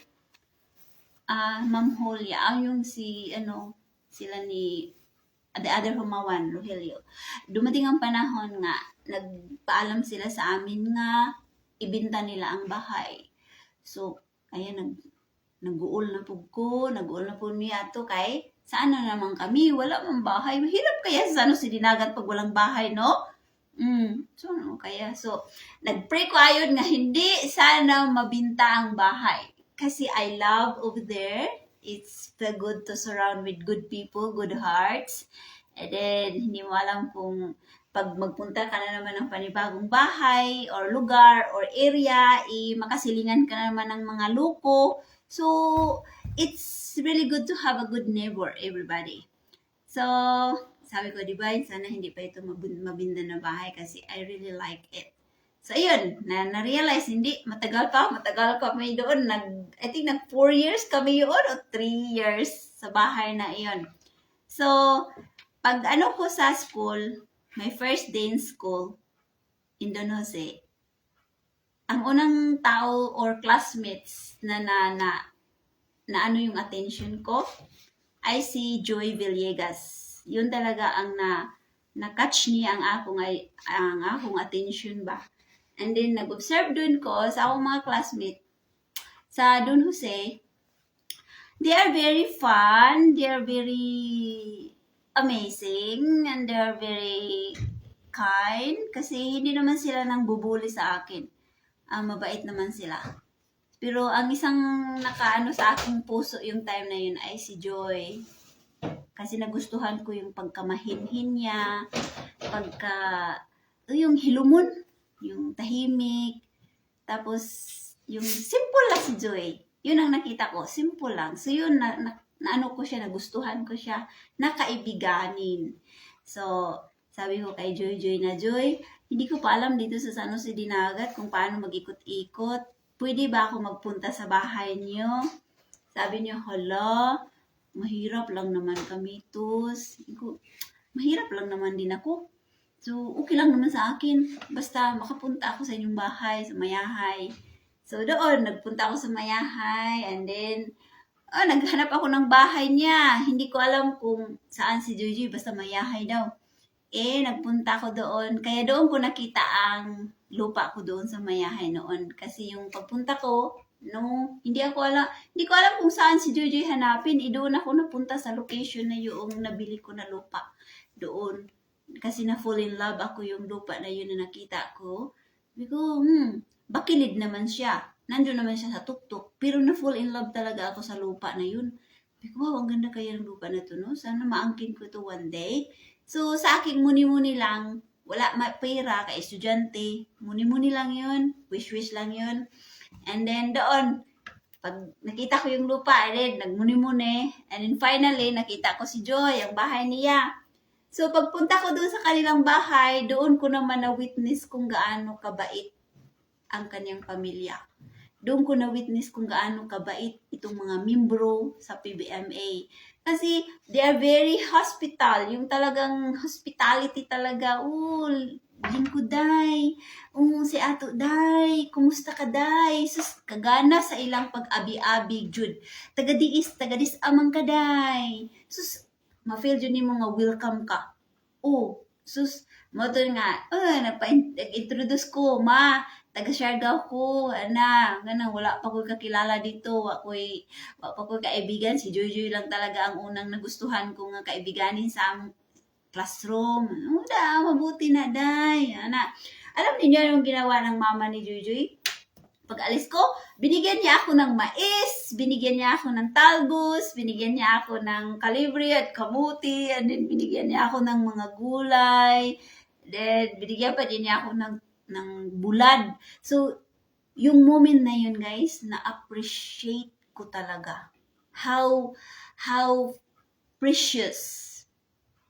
Ma'am Julia, yung sila ni the other Humawan, Rogelio. Dumating ang panahon nga, nagpaalam sila sa amin nga ibenta nila ang bahay. So, ayan, nag-uol na po niya to kay saan na naman kami, wala mang bahay. Mahirap kaya sa San Jose Dinagat pag walang bahay, no? So, nag-pray ko ayon nga hindi sana mabinta ang bahay. Kasi I love over there. It's good to surround with good people, good hearts. And then, hindi mo alam kung pag magpunta ka na naman ng panibagong bahay or lugar or area, makasilingan ka na naman ng mga loko. So, it's really good to have a good neighbor, everybody. So, sabi ko, diba, sana hindi pa ito mabinda na bahay kasi I really like it. So, ayun, na-realize, hindi, matagal pa kami doon. I think 4 years kami yun o 3 years. sa bahay na iyon. So, pag ano ko sa school, my first day in school, in Don Jose, ang unang tao or classmates na ano yung attention ko ay si Joy Villegas. Yun talaga ang na-catch niya ang akong attention ba. And then nag-observe dun ko sa akong mga classmates sa Don Jose. They are very fun, they are very amazing, and they are very kind kasi hindi naman sila nang bubuli sa akin. Mabait naman sila. Pero ang isang nakaano sa aking puso yung time na yun ay si Joy. Kasi nagustuhan ko yung pagkamahinhin niya, yung hilumon, yung tahimik, tapos yung simple lang si Joy. Yun ang nakita ko, simple lang. So yun, na ano ko siya, nagustuhan ko siya, nakaibiganin. So, sabi ko kay Joy na, Joy, hindi ko pa alam dito sa San Jose Dinagat kung paano mag-ikot-ikot. Pwede ba ako magpunta sa bahay niyo? Sabi niyo, hala, mahirap lang naman kami, tus. Mahirap lang naman din ako. So, okay lang naman sa akin. Basta makapunta ako sa inyong bahay, sa Mayahay. So, doon, nagpunta ako sa Mayahay. And then, naghanap ako ng bahay niya. Hindi ko alam kung saan si Joy. Basta Mayahay daw. Nagpunta ako doon. Kaya doon ko nakita ang lupa ko doon sa Mayahay noon. Kasi yung pagpunta ko, hindi ko alam kung saan si Joy hanapin. Doon ako napunta sa location na yung nabili ko na lupa. Doon. Kasi na-fall in love ako yung lupa na yun na nakita ko. Sabi ko, bakilid naman siya. Nandun naman siya sa tuktok. Pero na-fall in love talaga ako sa lupa na yun. Sabi ko, wow, ang ganda kaya ng lupa na to, no? Sana maangkin ko to one day. So, sa akin, muni-muni lang. Wala pera, kay estudyante. Muni-muni lang yun. Wish-wish lang yun. And then, doon, pag nakita ko yung lupa, then, nagmuni-muni. And then, finally, nakita ko si Joy, ang bahay niya. So, pagpunta ko doon sa kanilang bahay, doon ko naman na-witness kung gaano kabait ang kanyang pamilya. Doon ko na-witness kung gaano kabait itong mga membro sa PBMA. Kasi they are very hospital. Yung talagang hospitality talaga. Lingkod day. Si Ato day. Kumusta ka day? Sus, kagana sa ilang pag-abi-abi, Jud. Tagadis amang ka day. Sus, ma-feel dyan yung mga welcome ka. Sus, mo to nga, nag-introduce ko, ma, taga-Siargao ko, ganang, wala pa ko kakilala dito, wala pa ko kaibigan, si Joy lang talaga ang unang nagustuhan ko nga kaibiganin sa classroom. Mabuti na, day. Alam niyo yung ginawa ng mama ni Joy? Pag alis ko, binigyan niya ako ng mais, binigyan niya ako ng talbos, binigyan niya ako ng kalibre at kamuti, and then binigyan niya ako ng mga gulay, then binigyan pa din niya ako ng bulad. So, yung moment na yun, guys, na-appreciate ko talaga. How precious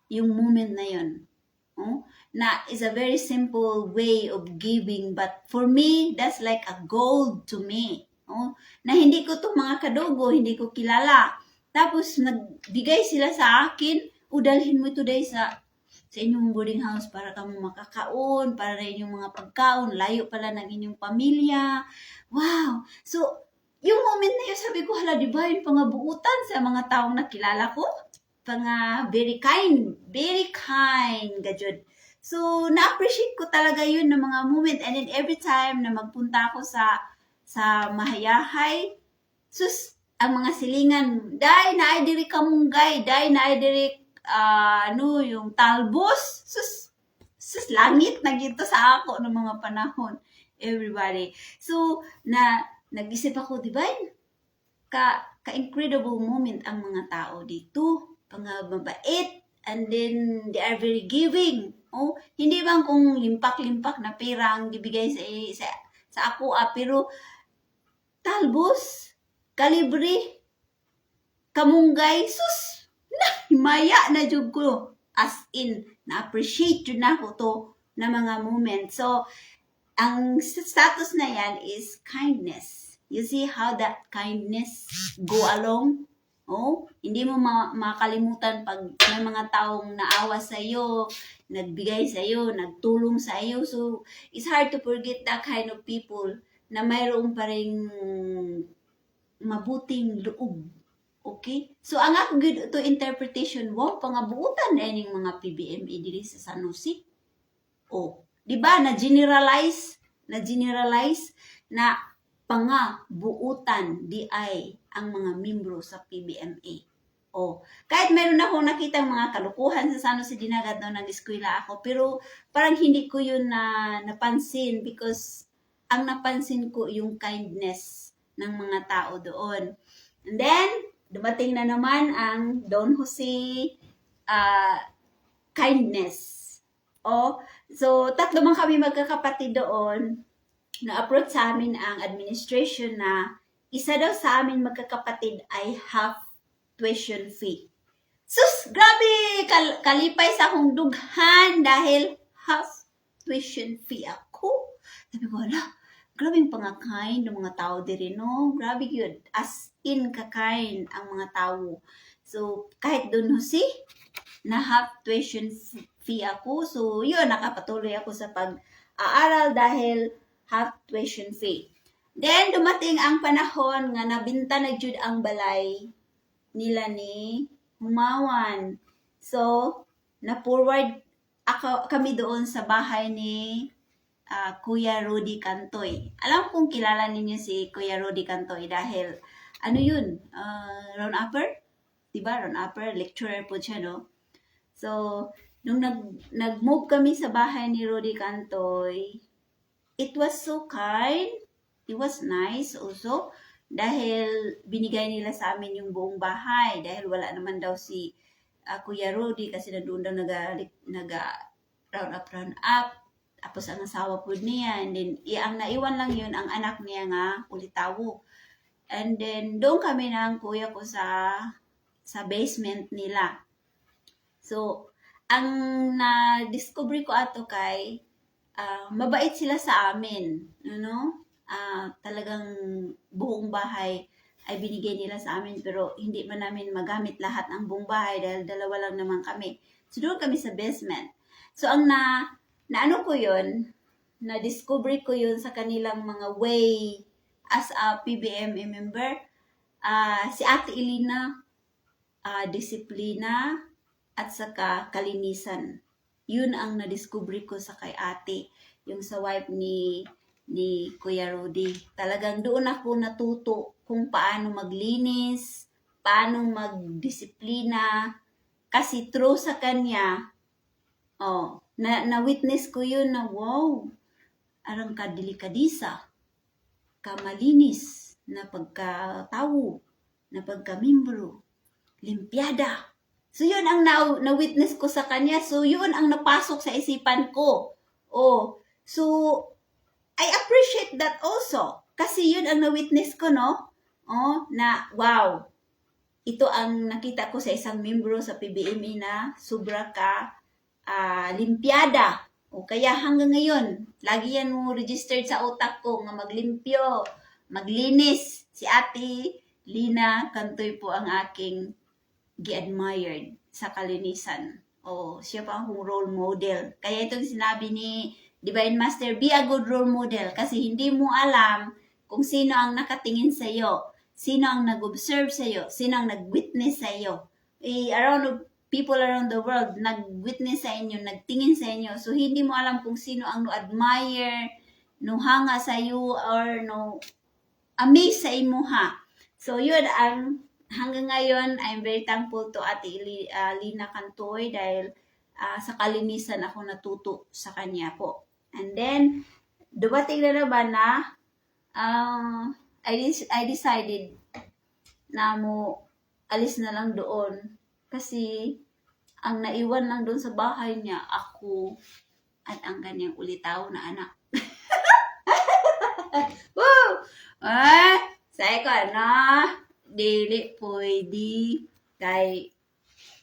yung moment na yun. Na is a very simple way of giving, but for me, that's like a gold to me. Na hindi ko to mga kadugo, hindi ko kilala. Tapos, nagbigay sila sa akin, dalhin mo today sa inyong boarding house para kamo makakaon, para na inyong mga pagkaon, layo pala ng inyong pamilya. Wow! So, yung moment na yun, sabi ko, hala, di ba yung pangabuutan sa mga taong nakilala ko? Very kind, gajud. So, na-appreciate ko talaga yun ng mga moment. And then, every time na magpunta ako sa Mayahay, sus, ang mga silingan, day, naay diri kamunggay, day, naay diri, yung talbos, sus, langit na gito sa ako ng mga panahon. Everybody. So, nag-isip ako, di ba? Ka-incredible moment ang mga tao dito. Mabait, and then they are very giving. Hindi bang kung limpak-limpak na pera ang gibigay sa ako, pero talbos, kalibre, kamunggay, sus, himaya na jud ko. As in, na-appreciate yun na ko to na mga moment. So, ang status na yan is kindness. You see how that kindness go along? Oh, hindi mo makalimutan pag may mga taong naawa sa iyo, nagbigay sa iyo, nagtulong sa iyo. So, it's hard to forget that kind of people na mayroong pa ring mabuting loob. Okay? So, ang ako gid to interpretation, wow, pangabuutan na ining mga PBMA diri sa San Jose. Oh, di ba na-generalize na pangabuutan di ay ang mga membro sa PBMA. Oh, kahit meron akong nakitang mga kalukuhan sa San Jose Dinagat noong nag-eskwela ako, pero parang hindi ko yun napansin because ang napansin ko yung kindness ng mga tao doon. And then, dumating na naman ang Don Jose kindness. Oh, so tatlo man kami magkakapatid doon. Na-approach sa amin ang administration na isa daw sa amin magkakapatid ay half tuition fee. Sus, grabe! Kalipay sa akong dughan dahil half tuition fee ako. Sabi ko, ala, grabe yung pangakain ng mga tao diri, no? Grabe yun. As in, kakain ang mga tao. So, kahit doon, Jose, na half tuition fee ako. So, yun, nakapatuloy ako sa pag-aaral dahil half tuition fee. Then, dumating ang panahon nga nabinta na jud ang balay nila ni Humawan. So, na-forward kami doon sa bahay ni Kuya Rudy Cantoy. Alam kong kilala ninyo si Kuya Rudy Cantoy dahil, ano yun, round upper? Diba, round upper, lecturer po siya, no? So, nung nag-move kami sa bahay ni Rudy Cantoy, it was so kind. It was nice also. Dahil binigay nila sa amin yung buong bahay. Dahil wala naman daw si Kuya Rudy kasi doon daw round up. Tapos ang asawa po niya. And then, ang naiwan lang yun, ang anak niya nga, ulitawo. And then, doon kami ng kuya ko sa basement nila. So, ang na-discover ko ato kay, mabait sila sa amin, talagang buong bahay ay binigay nila sa amin pero hindi man namin magamit lahat ng buong bahay dahil dalawa lang naman kami. So doon kami sa basement. So ang naano ko yun, na-discover ko yun sa kanilang mga way as a PBMA member. Si Ate Elina, disiplina at saka kalinisan. Yun ang na-discover ko sa kay ate, yung sa wife ni Kuya Rudy. Talagang doon ako natuto kung paano maglinis, paano magdisiplina, kasi through sa kanya, na-witness ko yun na wow, arang kadelikadisa, kamalinis, na pagkatawo, na pagkamimbro, limpyada. So, yun ang na-witness ko sa kanya. So, yun ang napasok sa isipan ko. So, I appreciate that also. Kasi yun ang na-witness ko, no? Na, wow, ito ang nakita ko sa isang membro sa PBMA na sobra ka limpyada. Kaya hanggang ngayon, lagi yan mo registered sa utak ko nga maglimpyo, maglinis. Si Ate Lina Cantoy po ang aking gi-admired sa kalinisan. Siya pa akong role model. Kaya itong sinabi ni Divine Master, be a good role model kasi hindi mo alam kung sino ang nakatingin sa iyo, sino ang nag-observe sa iyo, sino ang nag-witness sa iyo. People around the world nag-witness sa inyo, nagtingin sa inyo. So hindi mo alam kung sino ang no-admire, no-hanga sa iyo, or no-amaze sa imo ha. So yun ang hanggang ngayon, I'm very thankful to Ate Lina Cantoy dahil sa kalinisan ako natuto sa kanya po. And then, dumating na naman na I decided na alis na lang doon kasi ang naiwan lang doon sa bahay niya, ako at ang kanyang ulitaw na anak. Woo! Say ko dili pwede kay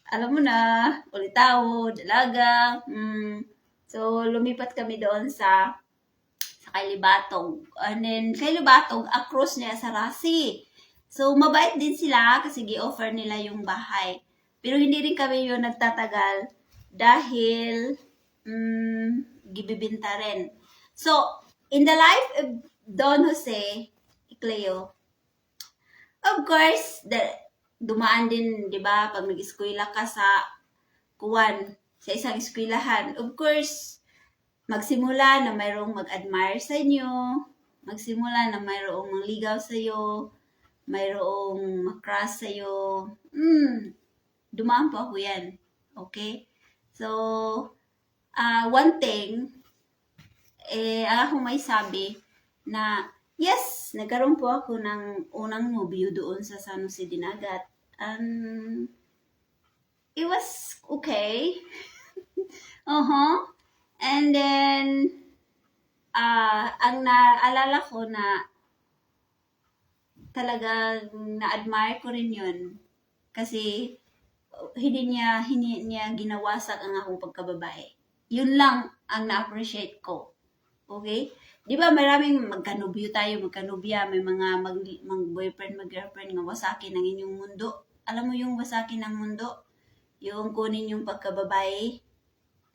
alam mo na ulitaw, dalaga. So lumipat kami doon sa Kay Libatog. And then Kay Libatog across niya sa Rasi. So, mabait din sila kasi gi-offer nila yung bahay. Pero hindi rin kami yung nagtatagal dahil gibibinta rin. So, in the life of Don Jose Cleo, of course, dumaan din, di ba, pag nag-eskwela ka sa sa isang eskwelahan, of course, magsimula na mayroong mag-admire sa inyo, magsimula na mayroong mangligaw sa iyo, mayroong makrush sa iyo. Dumaan po ako yan. Okay? So, one thing, ang akong may sabi na, yes, nagkaroon po ako ng unang nobyo doon sa San Jose Dinagat. It was okay. And then, ang naalala ko na talagang na-admire ko rin yun. Kasi, hindi niya ginawasak ang akong pagkababae. Yun lang ang na-appreciate ko. Okay? Di ba maraming magkanubyo tayo, magkanubya, may mga mag-boyfriend, mag-girlfriend nga wasakin ang inyong mundo. Alam mo yung wasakin ng mundo? Yung kunin yung pagkababae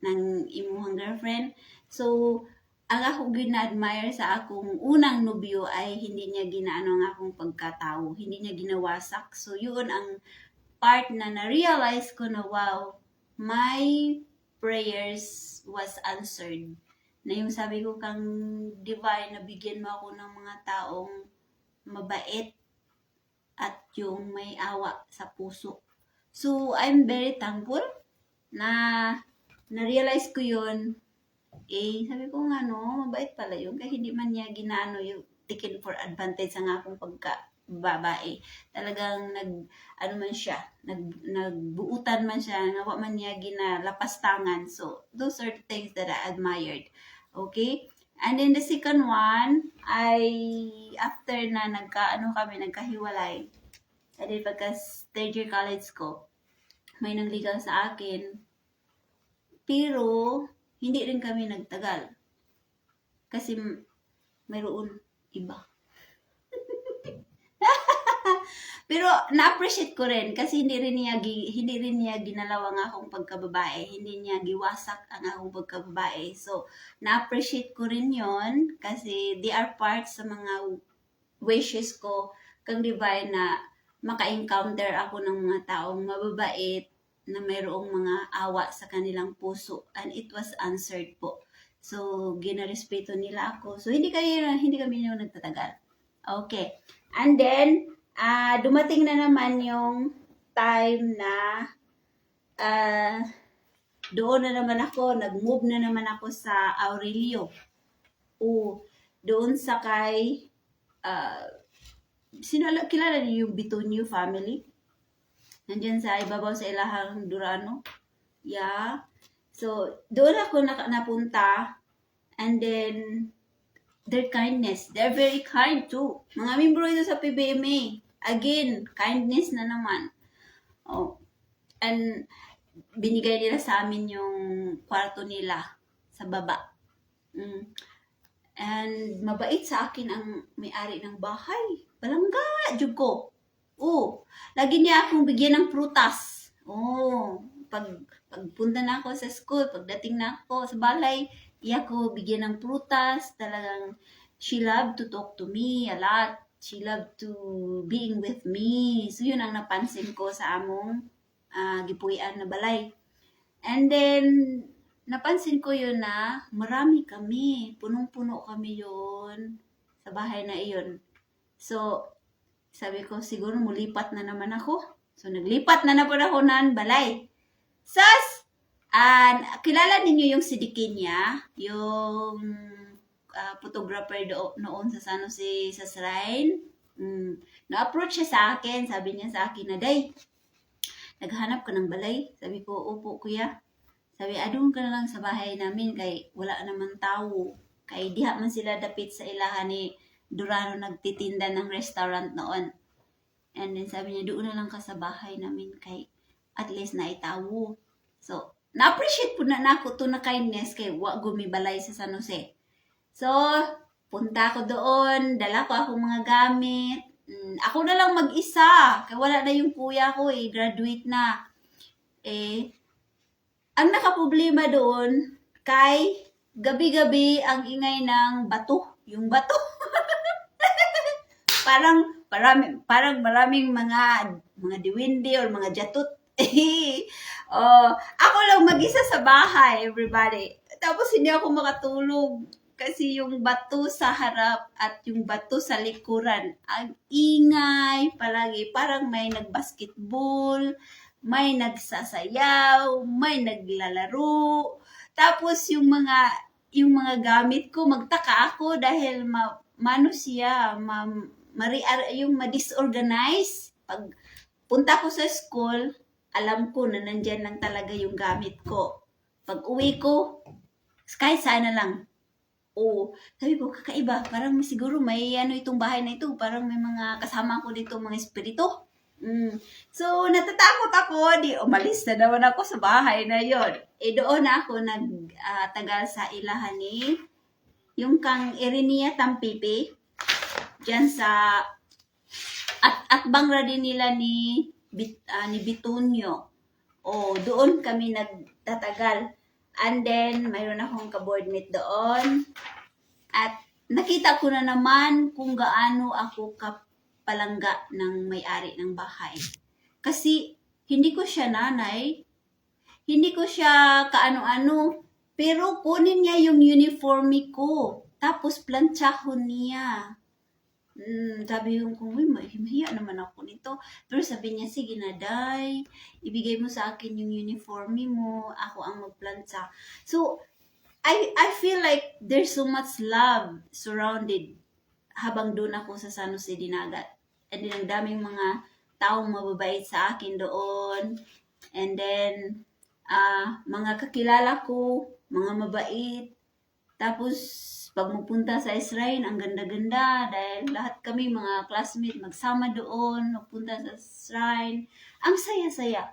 ng imuhang girlfriend. So, ang ako gina-admire sa akong unang nobyo ay hindi niya ginaano ang akong pagkatao. Hindi niya ginawasak. So, yun ang part na na-realize ko na wow, my prayers was answered. Na yung sabi ko kang divine, na bigyan mo ako ng mga taong mabait at yung may awa sa puso. So, I'm very thankful na na-realize ko yun. Sabi ko nga no, mabait pala yun. Kaya hindi man niya ginaano yung taken for advantage ang akong pagka-babae. Talagang nagbuutan man siya, nawa man niya ginalapastangan. So, those are the things that I admired. Okay? And then the second one, after na nagkahiwalay, and then pagka third year college ko, may nangligaw sa akin. Pero, hindi rin kami nagtagal. Kasi mayroon iba. Pero na-appreciate ko rin kasi hindi rin niya ginalaw ang akong pagkababae, hindi niya giwasak ang akong pagkababae. So, na-appreciate ko rin 'yon kasi they are part sa mga wishes ko kang divine na maka-encounter ako ng mga taong mababait na mayroong mga awa sa kanilang puso, and it was answered po. So, ginarespeto nila ako. So, hindi kami yung nagtatagal. Okay. And then, dumating na naman yung time na doon na naman ako, nag-move na naman ako sa Aurelio. Doon sa kay, kilala niyo yung Bitonio family? Nandiyan sa ibabaw sa Ilahang Durano. Yeah. So, doon ako napunta. And then, their kindness. They're very kind too. Mga membro ito sa PBMA. Again, kindness na naman. And binigay nila sa amin yung kwarto nila sa baba. And mabait sa akin ang may-ari ng bahay. Palangga, jud ko. Lagi niya akong bigyan ng prutas. Pagpunta na ako sa school, pagdating na ako sa balay, iya ko bigyan ng prutas. Talagang she loved to talk to me a lot. She loved to being with me. So yun ang napansin ko sa among gipuyan na balay. And then napansin ko yun na marami kami. Punong-puno kami yun sa bahay na iyon. So sabi ko, siguro mulipat na naman ako. So, naglipat na po ako ng balay. Sas! Kilala ninyo yung si Dikinya, yung photographer noon sa San Jose sa Shrine. Na-approach siya sa akin. Sabi niya sa akin na, Day, naghanap ka ng balay? Sabi ko, opo, kuya. Sabi, adun ka na lang sa bahay namin kay wala naman tao. Kay diha man sila dapit sa ilahan ni Durano nagtitinda ng restaurant noon. And then sabi niya, doon na lang ka sa bahay namin kay at least na itawo. So, na-appreciate po na ako to na kindness kay wa gumibalay sa San Jose. So, punta ako doon, dala ko akong mga gamit, Ako na lang mag-isa. Kaya wala na yung kuya ko eh. Graduate na. Ang nakaproblema doon, kay gabi-gabi ang ingay ng bato. Yung bato. parang maraming mga diwindi or mga jatut. Ako lang mag-isa sa bahay, everybody. Tapos hindi ako makatulog kasi yung bato sa harap at yung bato sa likuran, ang ingay palagi. Parang may nagbasketball, may nagsasayaw, may naglalaro. Tapos yung mga gamit ko, magtaka ako dahil yung ma-disorganize. Pag punta ko sa school, alam ko na nandyan lang talaga yung gamit ko. Pag uwi ko, kahit saan na lang. Sabi ko, kakaiba. Parang siguro may itong bahay na ito. Parang may mga kasama ko dito, mga espiritu. So, natatakot ako. Umalis na naman ako sa bahay na yon. Doon ako nagtagal sa ilahan ni yung kang Irinia Tampipi. Diyan sa Atbang din nila ni Bitunyo. Doon kami nagtatagal. And then, mayroon akong ka-boardmate doon. At nakita ko na naman kung gaano ako kapalangga ng may-ari ng bahay. Kasi, hindi ko siya nanay. Hindi ko siya kaano-ano. Pero kunin niya yung uniforme ko. Tapos, planchahon niya. Sabi yung kung mahiya naman ako nito. Pero sabi niya, sige na, Day. Ibigay mo sa akin yung uniforme mo. Ako ang magplantsa. So, I feel like there's so much love surrounded habang doon ako sa San Jose Dinagat. And then, ang daming mga taong mababait sa akin doon. And then, mga kakilala ko, mga mabait. Tapos, pag mapunta sa Israel, ang ganda-ganda dahil lahat kami mga classmate magsama doon, magpunta sa Israel. Ang saya-saya.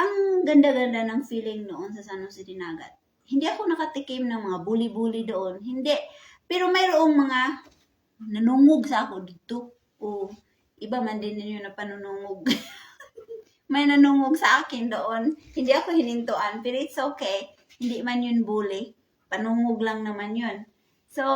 Ang ganda-ganda ng feeling noon sa San Jose Dinagat. Hindi ako nakatikim ng mga bully-bully doon. Hindi. Pero mayroong mga nanungog sa ako dito. Iba man din ninyo na panunungog. May nanungog sa akin doon. Hindi ako hinintuan. Pero it's okay. Hindi man yun bully. Panungog lang naman yun. So,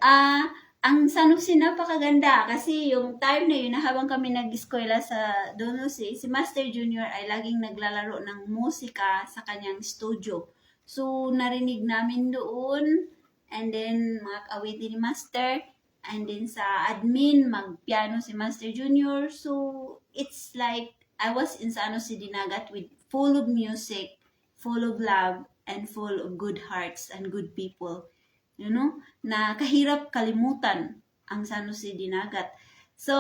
ang San Jose napakaganda kasi yung time na yun na habang kami nag-eskwela sa Don Jose, si Master Junior ay laging naglalaro ng musika sa kanyang studio. So, narinig namin doon and then mga awitin ni Master and then sa admin, mag-piano si Master Junior. So, it's like I was in San Jose Dinagat with full of music, full of love, and full of good hearts and good people. You know, na kahirap kalimutan ang San Jose Dinagat. So,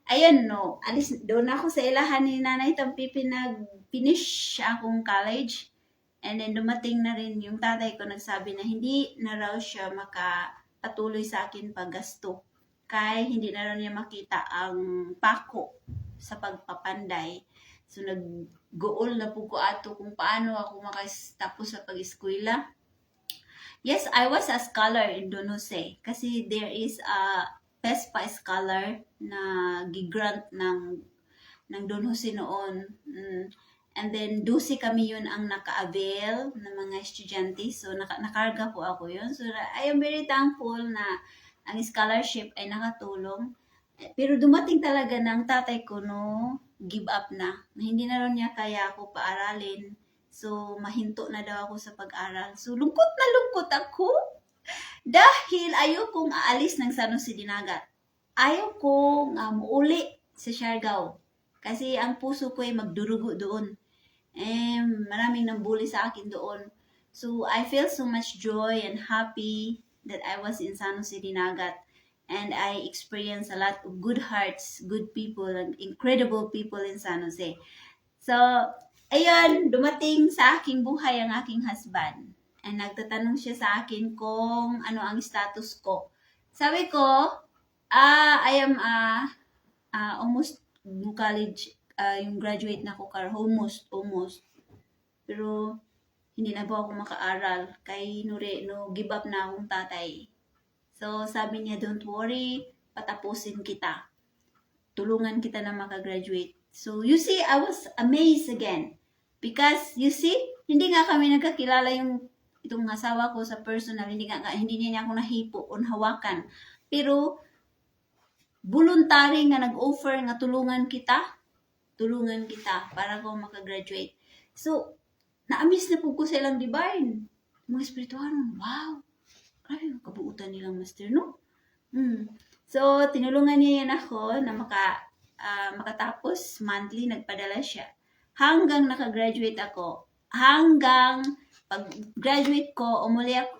ayun no, alis doon ako sa ilahan ni Nanay Tampipi nag-finish akong college. And then dumating na rin yung tatay ko nagsabi na hindi na raw siya makapatuloy sa akin paggasto. Kaya hindi na raw niya makita ang pako sa pagpapanday. So, nag-goal na po ko ato kung paano ako makatapos sa pag-eskwela. Yes, I was a scholar in Don Jose kasi there is a PESPA scholar na gigrant ng Don Jose noon. And then 12 kami yun ang naka-avail ng mga estudyante. So nakarga po ako yun. So I am very thankful na ang scholarship ay nakatulong. Pero dumating talaga ng tatay ko no, give up na hindi na rin niya kaya ako paaralin. So, mahinto na daw ako sa pag-aral. So, lungkot na lungkot ako. Dahil ayaw kong aalis ng San Jose Dinagat. Ayaw kong muuli sa Siargao. Kasi ang puso ko ay magdurugo doon. Maraming nambuli sa akin doon. So, I feel so much joy and happy that I was in San Jose Dinagat. And I experienced a lot of good hearts, good people, and incredible people in San Jose. So, ayun, dumating sa aking buhay ang aking husband. And nagtatanong siya sa akin kung ano ang status ko. Sabi ko, I am almost college, yung graduate na ako, almost. Pero, hindi na po ako makaaral. Kay give up na akong tatay. So, sabi niya, don't worry, patapusin kita. tulungan kita na makagraduate. So, you see, I was amazed again. Because, you see, hindi nga kami nagkakilala itong asawa ko sa personal, hindi niya ako nahipo o hawakan. Pero, voluntary nga nag-offer nga tulungan kita para ko makagraduate. So, na-amaze na po ko sa ilang divine. Mga espirituhan, wow! Grabe yung kabuutan nilang master, no? So, tinulungan niya yan ako na makatapos. Monthly, nagpadala siya. Hanggang nakagraduate ako. Hanggang pag-graduate ko,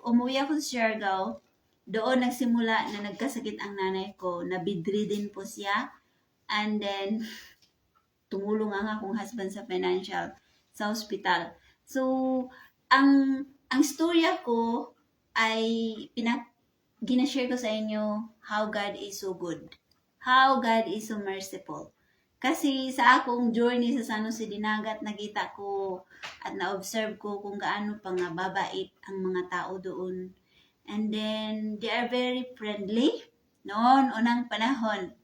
umuwi ako sa Siargao. Doon nagsimula na nagkasakit ang nanay ko. Na bedridden po siya. And then, tumulong ang akong husband sa financial sa hospital. So, ang storya ko ay ginashare ko sa inyo how God is so good. How God is so merciful. Kasi sa akong journey sa San Jose Dinagat, nakita ko at na-observe ko kung gaano pang babait ang mga tao doon. And then, they are very friendly. Noon, unang panahon,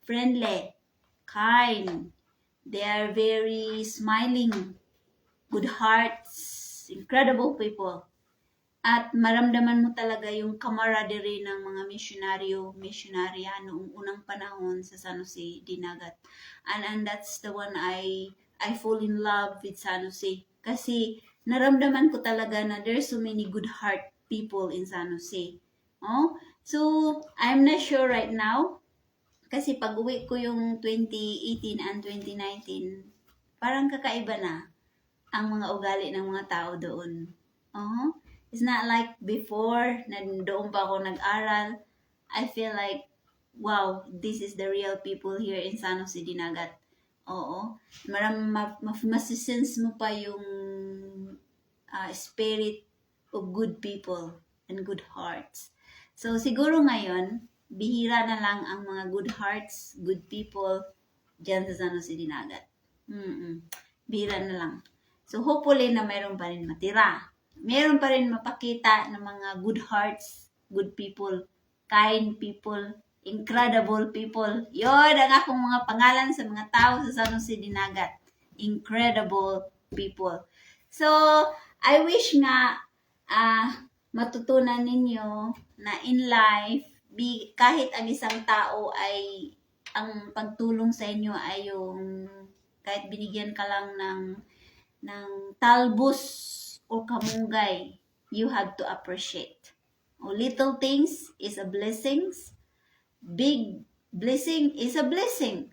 friendly, kind. They are very smiling, good hearts, incredible people. At maramdaman mo talaga yung camaraderie ng mga misyonarya noong unang panahon sa San Jose Dinagat. And that's the one I fall in love with San Jose. Kasi naramdaman ko talaga na there's so many good heart people in San Jose. Oh? So, I'm not sure right now. Kasi pag uwi ko yung 2018 and 2019, parang kakaiba na ang mga ugali ng mga tao doon. It's not like before, na doon pa ako nag-aral. I feel like, wow, this is the real people here in San Jose Dinagat. Oo. Masisense mo pa yung spirit of good people and good hearts. So, siguro ngayon, bihira na lang ang mga good hearts, good people dyan sa San Jose Dinagat. Bihira na lang. So, hopefully na mayroon pa rin matira. Meron pa rin mapakita ng mga good hearts, good people, kind people, incredible people. Yun ang akong mga pangalan sa mga tao sa San Jose Dinagat. Incredible people. So, I wish nga matutunan ninyo na in life, kahit ang isang tao ay ang pagtulong sa inyo ay yung kahit binigyan ka lang ng talbos o kamunggay, you have to appreciate. Little things is a blessing. Big blessing is a blessing.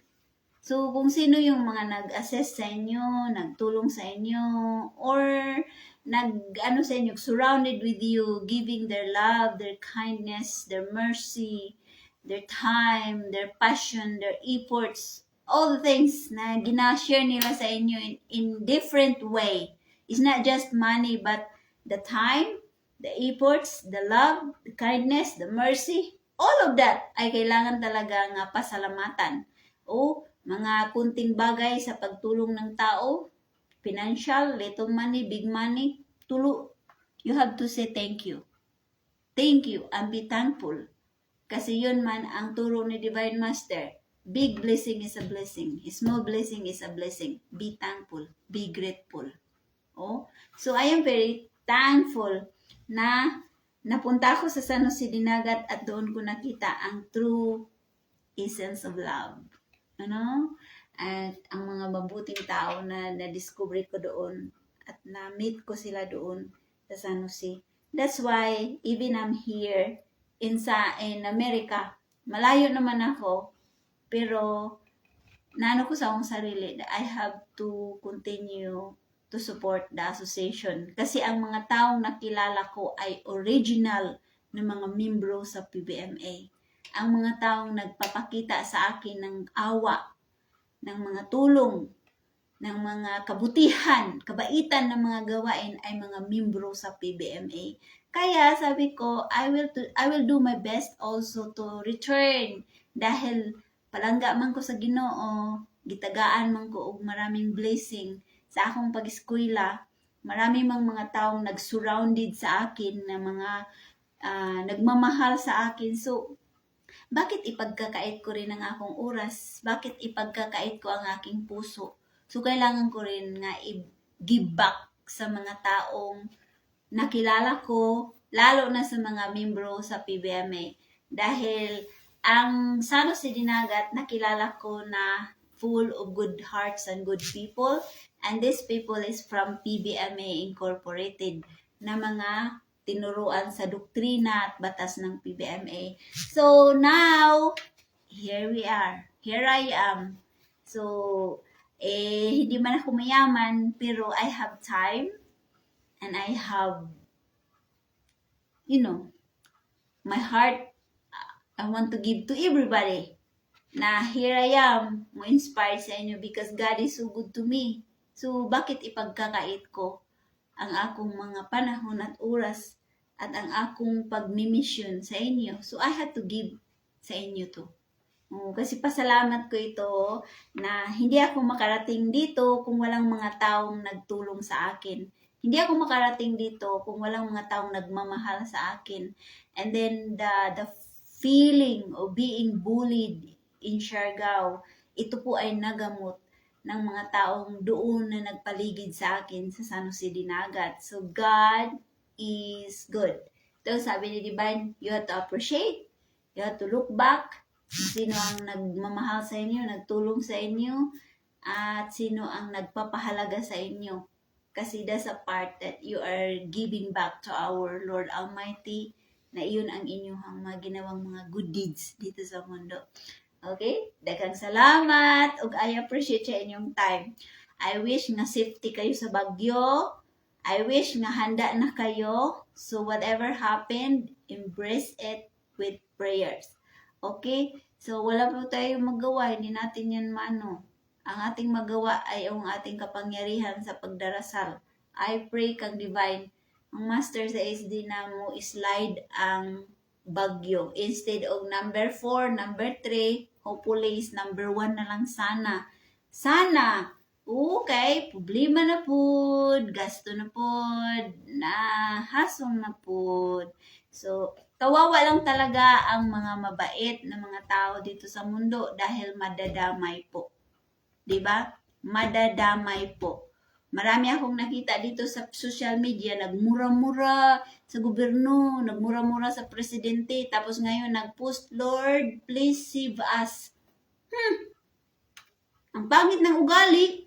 So, kung sino yung mga nag-assist sa inyo, nagtulong sa inyo, or sa inyo, surrounded with you, giving their love, their kindness, their mercy, their time, their passion, their efforts, all the things na ginashare nila sa inyo in different way. It's not just money, but the time, the efforts, the love, the kindness, the mercy, all of that ay kailangan talaga nga pasalamatan. O mga kunting bagay sa pagtulong ng tao, financial, little money, big money, you have to say thank you. Thank you and be thankful. Kasi yun man ang turo ni Divine Master. Big blessing is a blessing. Small blessing is a blessing. Be thankful. Be grateful. So I am very thankful na napunta ako sa San Jose Dinagat at doon ko nakita ang true essence of love. At ang mga mabuting tao na na-discover ko doon at na-meet ko sila doon sa San Jose. That's why even I'm here in America, malayo naman ako, pero naano ko sa akong sarili that I have to continue to support the association. Kasi ang mga taong nakilala ko ay original na mga membro sa PBMA. Ang mga taong nagpapakita sa akin ng awa, ng mga tulong, ng mga kabutihan, kabaitan ng mga gawain ay mga membro sa PBMA. Kaya sabi ko, I will do my best also to return dahil palangga man ko sa Ginoo, gitagaan man ko og maraming blessing sa akong pag-eskwela. Marami mang mga taong nag-surrounded sa akin na mga nagmamahal sa akin. So, bakit ipagkakait ko rin ang akong oras? Bakit ipagkakait ko ang aking puso? So, kailangan ko rin nga i-give back sa mga taong nakilala ko, lalo na sa mga membro sa PBMA. Dahil ang San Jose Dinagat, nakilala ko na full of good hearts and good people. And these people is from PBMA Incorporated na mga tinuruan sa doktrina at batas ng PBMA. So now, here we are. Here I am. So, hindi man ako mayaman, pero I have time and I have, my heart, I want to give to everybody na here I am, mo inspired sa inyo because God is so good to me. So, bakit ipagkakait ko ang akong mga panahon at oras at ang akong pagmimisyon sa inyo? So, I had to give sa inyo to. Kasi pasalamat ko ito na hindi ako makarating dito kung walang mga taong nagtulong sa akin. Hindi ako makarating dito kung walang mga taong nagmamahal sa akin. And then the feeling of being bullied in Siargao, ito po ay nagamot ng mga taong doon na nagpaligid sa akin sa San Jose Dinagat. So God is good. Ito sabi ni Divine, you have to appreciate, you have to look back, sino ang nagmamahal sa inyo, nagtulong sa inyo, at sino ang nagpapahalaga sa inyo. Kasi that's a part that you are giving back to our Lord Almighty, na iyon ang inyong mga ginawang mga good deeds dito sa mundo. Okay? Daghang salamat ug I appreciate sa inyong time. I wish nga safety kayo sa bagyo. I wish nga handa na kayo. So whatever happened, embrace it with prayers. Okay? So wala po tayong magawa, hindi natin yan maano. Ang ating magawa ay ang ating kapangyarihan sa pagdarasal. I pray kang Divine, ang master sa SD na mo slide ang bagyo. Instead of number 4, number 3, hopefully is number 1 na lang sana. Sana! Okay, problema na po, gasto na po, hasong na po. So, kawawa lang talaga ang mga mabait na mga tao dito sa mundo dahil madadamay po. Diba? Madadamay po. Marami akong nakita dito sa social media, nagmura-mura sa gobyerno, nagmura-mura sa presidente, tapos ngayon nag-post, Lord, please save us. Ang pangit ng ugali,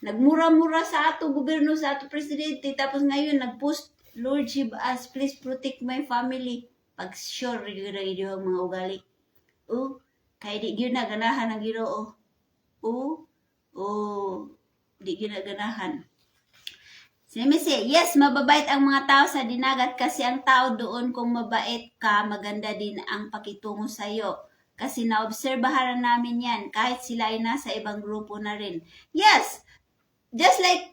nagmura-mura sa ato gobyerno, sa ato presidente, tapos ngayon nag-post, Lord, save us, please protect my family. Pag sure, radio ang mga ugali. Kaya di yun na ganahan ng Ginoo. Di ginaganahan. Sinimisi, yes, mababait ang mga tao sa Dinagat kasi ang tao doon kung mabait ka, maganda din ang pakitungo sa'yo. Kasi naobserbahan namin yan, kahit sila ay nasa ibang grupo na rin. Yes, just like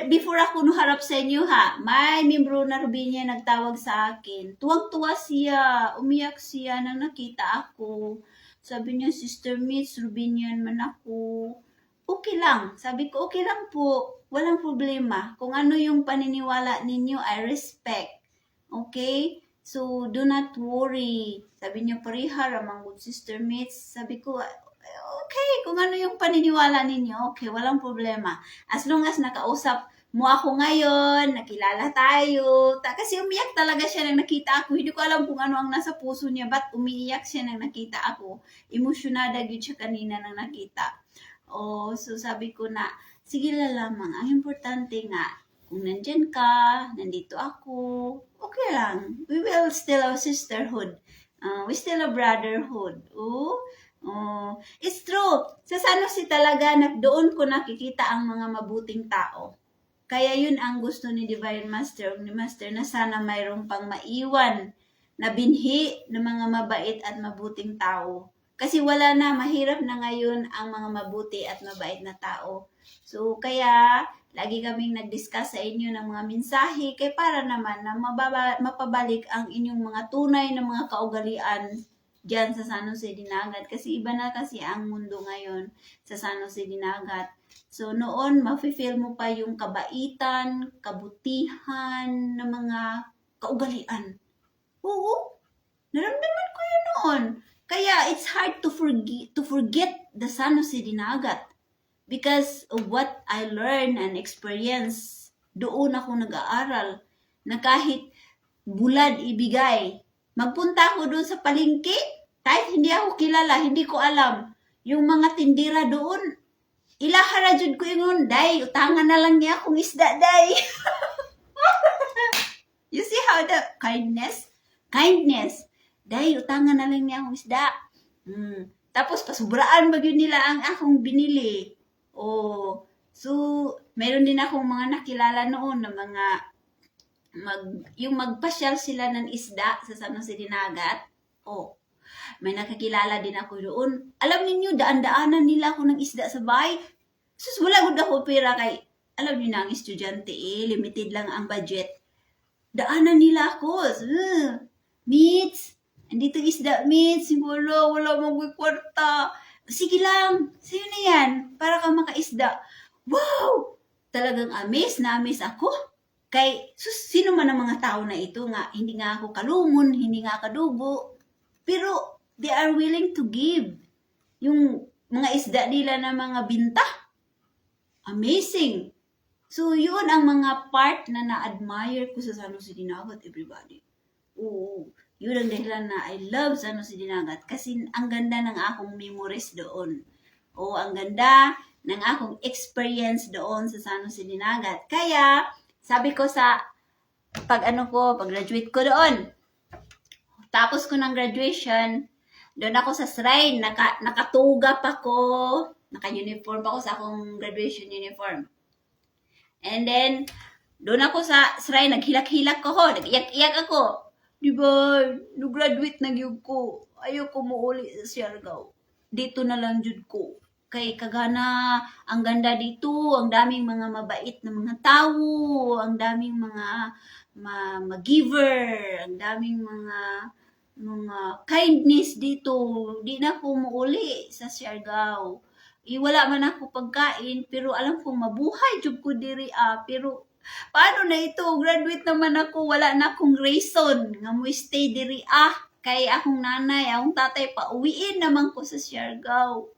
before ako nuharap sa inyo ha, may membro na Rubinia nagtawag sa akin. Tuwang-tuwa siya, umiyak siya nang nakita ako. Sabi niya, Sister Miss, Rubinian man ako. Okay lang. Sabi ko, okay lang po. Walang problema. Kung ano yung paniniwala ninyo, I respect. Okay? So, do not worry. Sabi niya, parihar, amang good sister mates. Sabi ko, okay, kung ano yung paniniwala ninyo, okay, walang problema. As long as nakausap mo ako ngayon, nakilala tayo. Kasi umiyak talaga siya nang nakita ako. Hindi ko alam kung ano ang nasa puso niya, but umiiyak siya nang nakita ako. Emosyonada yun siya kanina nang nakita. So sabi ko na, sige lamang, ang importante nga, kung nandyan ka, nandito ako, okay lang. We will still have sisterhood. We still have brotherhood. It's true. Sa San Jose talaga, doon ko nakikita ang mga mabuting tao. Kaya yun ang gusto ni Divine Master, ni Master, na sana mayroong pang maiwan na binhi ng mga mabait at mabuting tao. Kasi wala na, mahirap na ngayon ang mga mabuti at mabait na tao. So, kaya, lagi kaming nag-discuss sa inyo ng mga mensahe, kaya para naman na mapabalik ang inyong mga tunay na mga kaugalian dyan sa San Jose Dinagat. Kasi iba na kasi ang mundo ngayon sa San Jose Dinagat. So, noon, mafe-feel mo pa yung kabaitan, kabutihan ng mga kaugalian. Oo, naramdaman ko yun noon. Kaya it's hard to forget the San Jose Dinagat because of what I learned and experience. Doon ako nag-aaral na kahit bulad ibigay, magpunta ako doon sa palengke, kahit hindi ako kilala, hindi ko alam. Yung mga tindira doon, ilahara jud ko ingon, day, utangan na lang niya akong isda, day. You see how the kindness? Day, utangan na lang niya akong isda. Tapos, pasubraan ba yun nila ang akong binili? So, meron din akong mga nakilala noon na mga yung magpasyal sila ng isda sa San Jose Dinagat. May nakakilala din ako doon. Alam niyo, daan-daanan nila ako ng isda sa bahay. Sus, wala gud ako pera kay, alam niyo na ang estudyante limited lang ang budget. Daanan nila ako. Meats, andito isda, meats. Wala mong kwarta. Sige lang, sa'yo na yan, para ka makaisda. Wow! Talagang amaze ako. Kay, sino man ang mga tao na ito nga, hindi nga ako kalumon, hindi nga kadugo. Pero, they are willing to give. Yung mga isda nila na mga binta. Amazing. So, yun ang mga part na na-admire ko sa San Jose Dinagat, everybody. Yun ang dahilan na I love San Jose Dinagat kasi ang ganda ng akong memories doon. Ang ganda ng akong experience doon sa San Jose Dinagat. Kaya, sabi ko sa pag-graduate ko doon. Tapos ko ng graduation, doon ako sa shrine, nakatugap ako, naka-uniform pa ako sa akong graduation uniform. And then, doon ako sa shrine, naghilak-hilak ko, nag-iyak-iyak ako. Diba, nag-graduate na gyud ko. Ayoko muuli sa Siargao. Dito na lang jud ko. Kay kagana, ang ganda dito, ang daming mga mabait na mga tao, ang daming mga giver, ang daming mga kindness dito. Di na ako muuli sa Siargao. Wala man ako pagkain, pero alam kong mabuhay jud ko diri pero paano na ito? Graduate naman ako, wala na akong reason nga mo stay diri kay akong nanay, akong tatay pauwiin naman ko sa Siargao.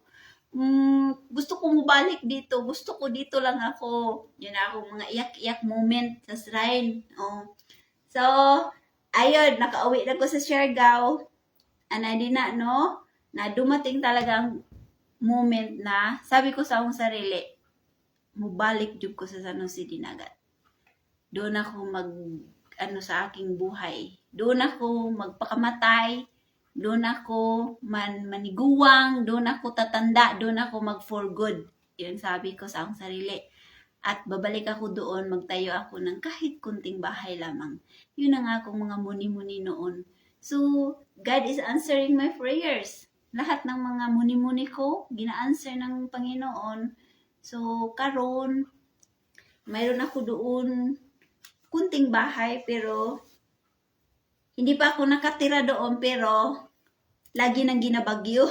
Gusto ko mabalik dito. Gusto ko dito lang ako. Yun ako, mga iyak-iyak moment sa shrine. So, ayun, nakauwi na ko sa Siargao. Di na, no? Na dumating talagang moment na sabi ko sa akong sarili, mubalik jud ko sa San Jose Dinagat. Doon ako sa aking buhay. Doon ako magpakamatay. Doon ako maniguwang, doon ako tatanda, doon ako mag-for good. Yun sabi ko sa akong sarili. At babalik ako doon, magtayo ako ng kahit kunting bahay lamang. Yun ang akong mga muni-muni noon. So, God is answering my prayers. Lahat ng mga muni-muni ko, gina-answer ng Panginoon. So, karon mayroon ako doon kunting bahay, pero hindi pa ako nakatira doon, pero lagi nang ginabagyo.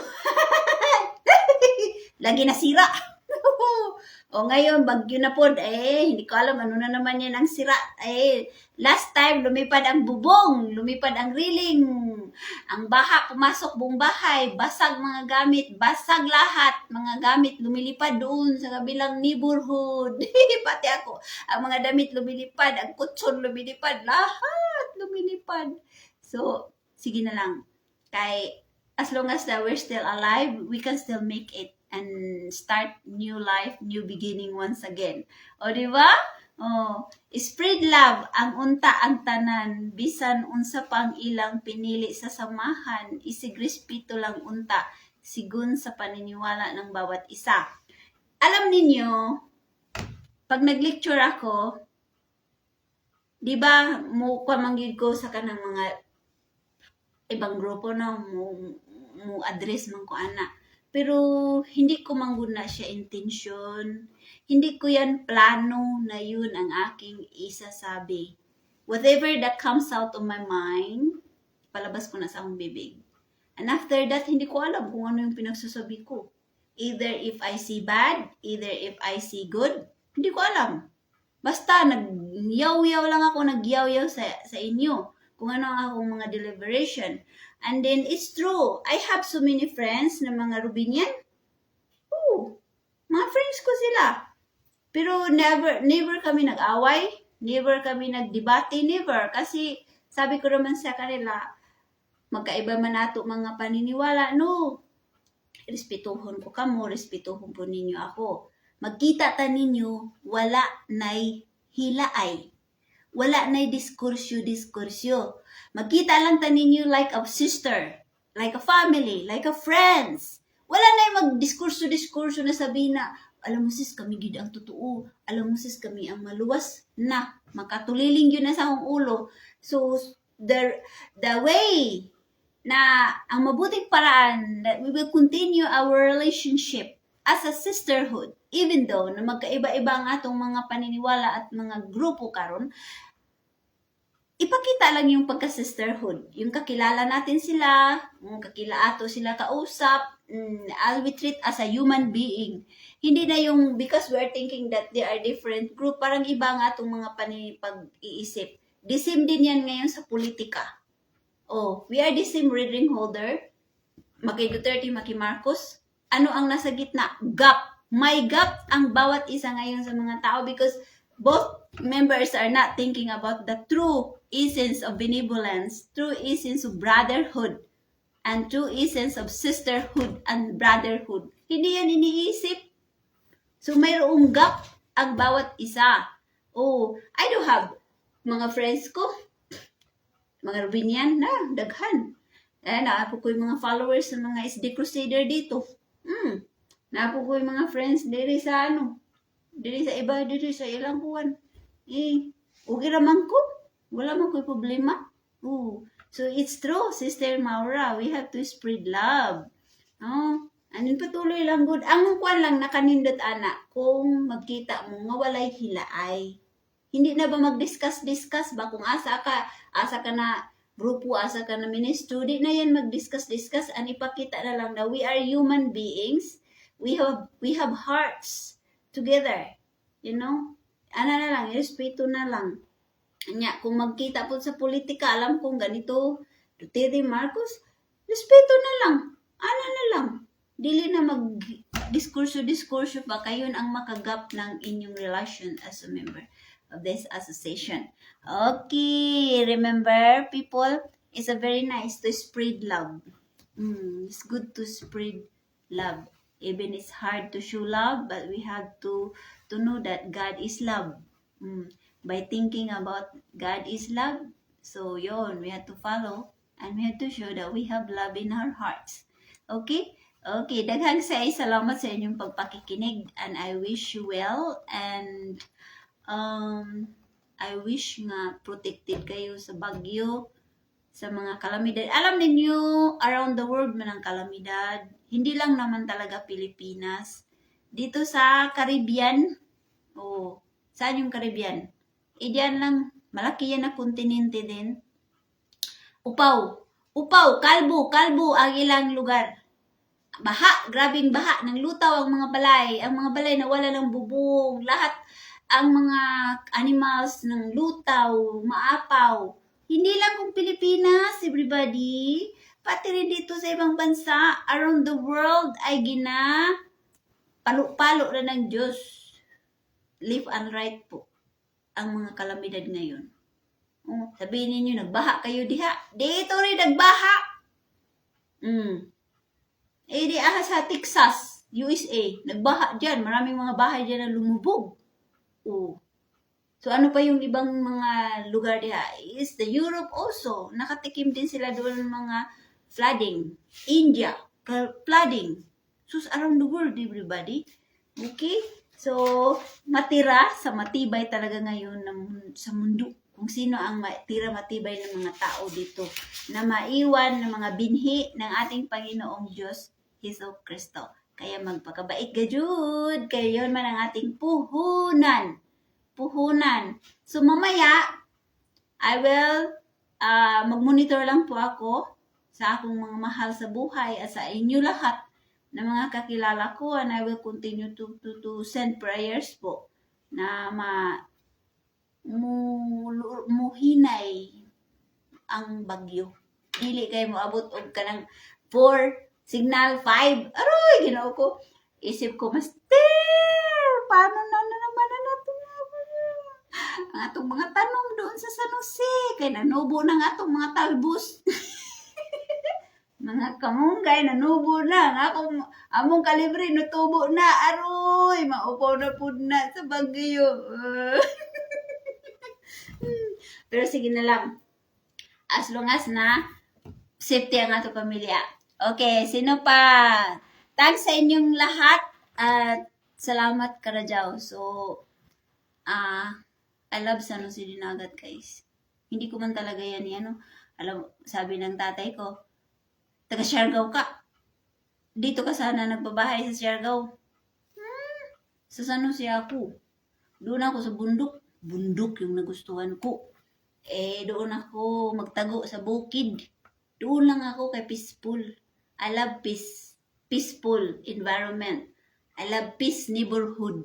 Lagi nasira. Ngayon, bagyo na po. Hindi ko alam ano na naman yan ang sira. Last time, lumipad ang bubong, lumipad ang railing, ang baha, pumasok buong bahay, basag mga gamit, basag lahat, mga gamit, lumilipad doon sa kabilang neighborhood. Pati ako, ang mga damit lumilipad, ang kutson lumilipad, lahat lumilipad. So, sige na lang. Kay, as long as that we're still alive, we can still make it and start new life, new beginning once again. Di ba? Spread love, ang unta ang tanan, bisan unsa pang ilang pinili sa samahan, isigrespeto lang unta, sigun sa paniniwala ng bawat isa. Alam ninyo, pag nag-lecture ako, di ba, kumanggid ko sa kanang mga ibang grupo na mo address man ko ana. Pero hindi ko mangguna siya intention. Hindi ko yan plano na yun ang aking isasabi. Whatever that comes out of my mind, palabas ko na sa akong bibig. And after that, hindi ko alam kung ano yung pinagsasabi ko. Either if I see bad, either if I see good, hindi ko alam. Basta, nagyaw-yaw lang ako, nagyaw-yaw sa inyo. Kung ano ang akong mga deliberation. And then, it's true. I have so many friends na mga Rubinian. Oo, mga friends ko sila. Pero never kami nag-away, never kami nagdebate, never. Kasi sabi ko naman sa kanila, magkaiba man nato mga paniniwala, no. Respetuhon ko kamo, respetuhon po ninyo ako. Magkita ta ninyo, wala nay hilaay. Wala nay diskursyo. Magkita lang ta ninyo like a sister, like a family, like a friends. Wala nay magdiskurso na sabihin na, alam mo sis, kami gid ang totoo. Alam mo sis, kami ang maluwas na. Makatuliling yun na sa akong ulo. So, the way na ang mabuting paraan that we will continue our relationship as a sisterhood, even though na magkaiba-iba ang atong mga paniniwala at mga grupo karon, ipakita lang yung pagka-sisterhood. Yung kakilala natin sila, yung kakilaato sila kausap, we treat as a human being. Hindi na yung because we are thinking that they are different group, parang iba nga itong mga pag-iisip. The same din yan ngayon sa politika. Oh, we are the same reading holder. Maki Duterte, Maki Marcos. Ano ang nasa gitna? Gap. May gap ang bawat isa ngayon sa mga tao because both members are not thinking about the true essence of benevolence, true essence of brotherhood, and true essence of sisterhood and brotherhood. Hindi yan iniisip. So, mayroong gap ang bawat isa. Oh, I do have mga friends ko, mga Rubinian na, daghan. Naapo ko yung mga followers ng mga SD Crusader dito. Naapo ko yung mga friends diri sa diri sa iba, diri sa ilang buwan. Okay raman ko. Wala man ko problema. So it's true, Sister Maura. We have to spread love. Anin patuloy lang good. Ang kwan lang nakanindot ana kung magkita mo nga walay hilaay. Hindi na ba mag-discuss ba kung asa ka na grupo, asa ka na ministro, di na yan mag-discuss, and ipakita na lang na we are human beings, we have hearts together, you know? Ano na lang, respeto na lang. Anya, kung magkita po sa politika, alam kong ganito, Duterte, Marcos, respeto na lang, ano na lang, dili na mag-diskurso pa, kayo ang makagap ng inyong relation as a member of this association. Okay, remember people, it's a very nice to spread love. It's good to spread love. Even it's hard to show love, but we have to know that God is love. By thinking about God is love, so yun, we have to follow and we have to show that we have love in our hearts. Okay? Okay, daghang salamat sa inyong pagpakikinig and I wish you well and I wish nga protected kayo sa bagyo, sa mga kalamidad. Alam ninyo, around the world man ang kalamidad. Hindi lang naman talaga Pilipinas. Dito sa Caribbean, saan yung Caribbean? Diyan lang, malaki yan na kontinente din. Upaw, Kalbo, ang ilang lugar. Baha, grabing baha, nang lutaw ang mga balay na wala ng bubong, lahat ang mga animals ng lutaw, maapaw. Hindi lang kung Pilipinas, everybody, pati rin dito sa ibang bansa, around the world, ay palo-palo na ng Diyos. Left and right po ang mga kalamidad ngayon. Sabihin ninyo, nagbaha kayo diha. Dito rin nagbaha. Di sa Texas, USA, nagbaha dyan. Maraming mga bahay dyan na lumubog. So ano pa yung ibang mga lugar diha? Is the Europe also. Nakatikim din sila doon ng mga flooding. India, flooding. So around the world, everybody. Okay? So, matira sa matibay talaga ngayon sa mundo. Kung sino ang matibay ng mga tao dito na maiwan ng mga binhi ng ating Panginoong Diyos, Hesus Kristo. Kaya magpakabait ka, Jude. Kaya yun man ang ating puhunan. So, mamaya, I will mag-monitor lang po ako sa akong mga mahal sa buhay at sa inyo lahat na mga kakilala ko, and I will continue to send prayers po na muhinay ang bagyo. dili kay mo abot og kanang 4 signal 5. Aroy, ginoo ko. Isip ko, Master, paano na naman na natin ang atong mga tanong doon sa San Jose? Kay nanubo na nga atong mga talbos. Mga kamunggay, nanubo na. Ang among kalibre, natubo na. Aroy, maupaw na po na sa Baguio. Pero sige na lang. As long as na safety ang ato pamilya. Okay, sino pa? Tag sa inyong lahat at salamat Karajaw. So, I love San Jose Dinagat, guys. Hindi ko man talaga yan, ano. Alam, sabi ng tatay ko, taga Siargao ka. Dito ka sana nagbabahay sa Siargao. Sa San Jose ako. Doon ako sa bundok. Bundok yung nagustuhan ko. Doon ako magtago sa bukid. Doon lang ako kay peaceful. I love peace. Peaceful environment. I love peace neighborhood.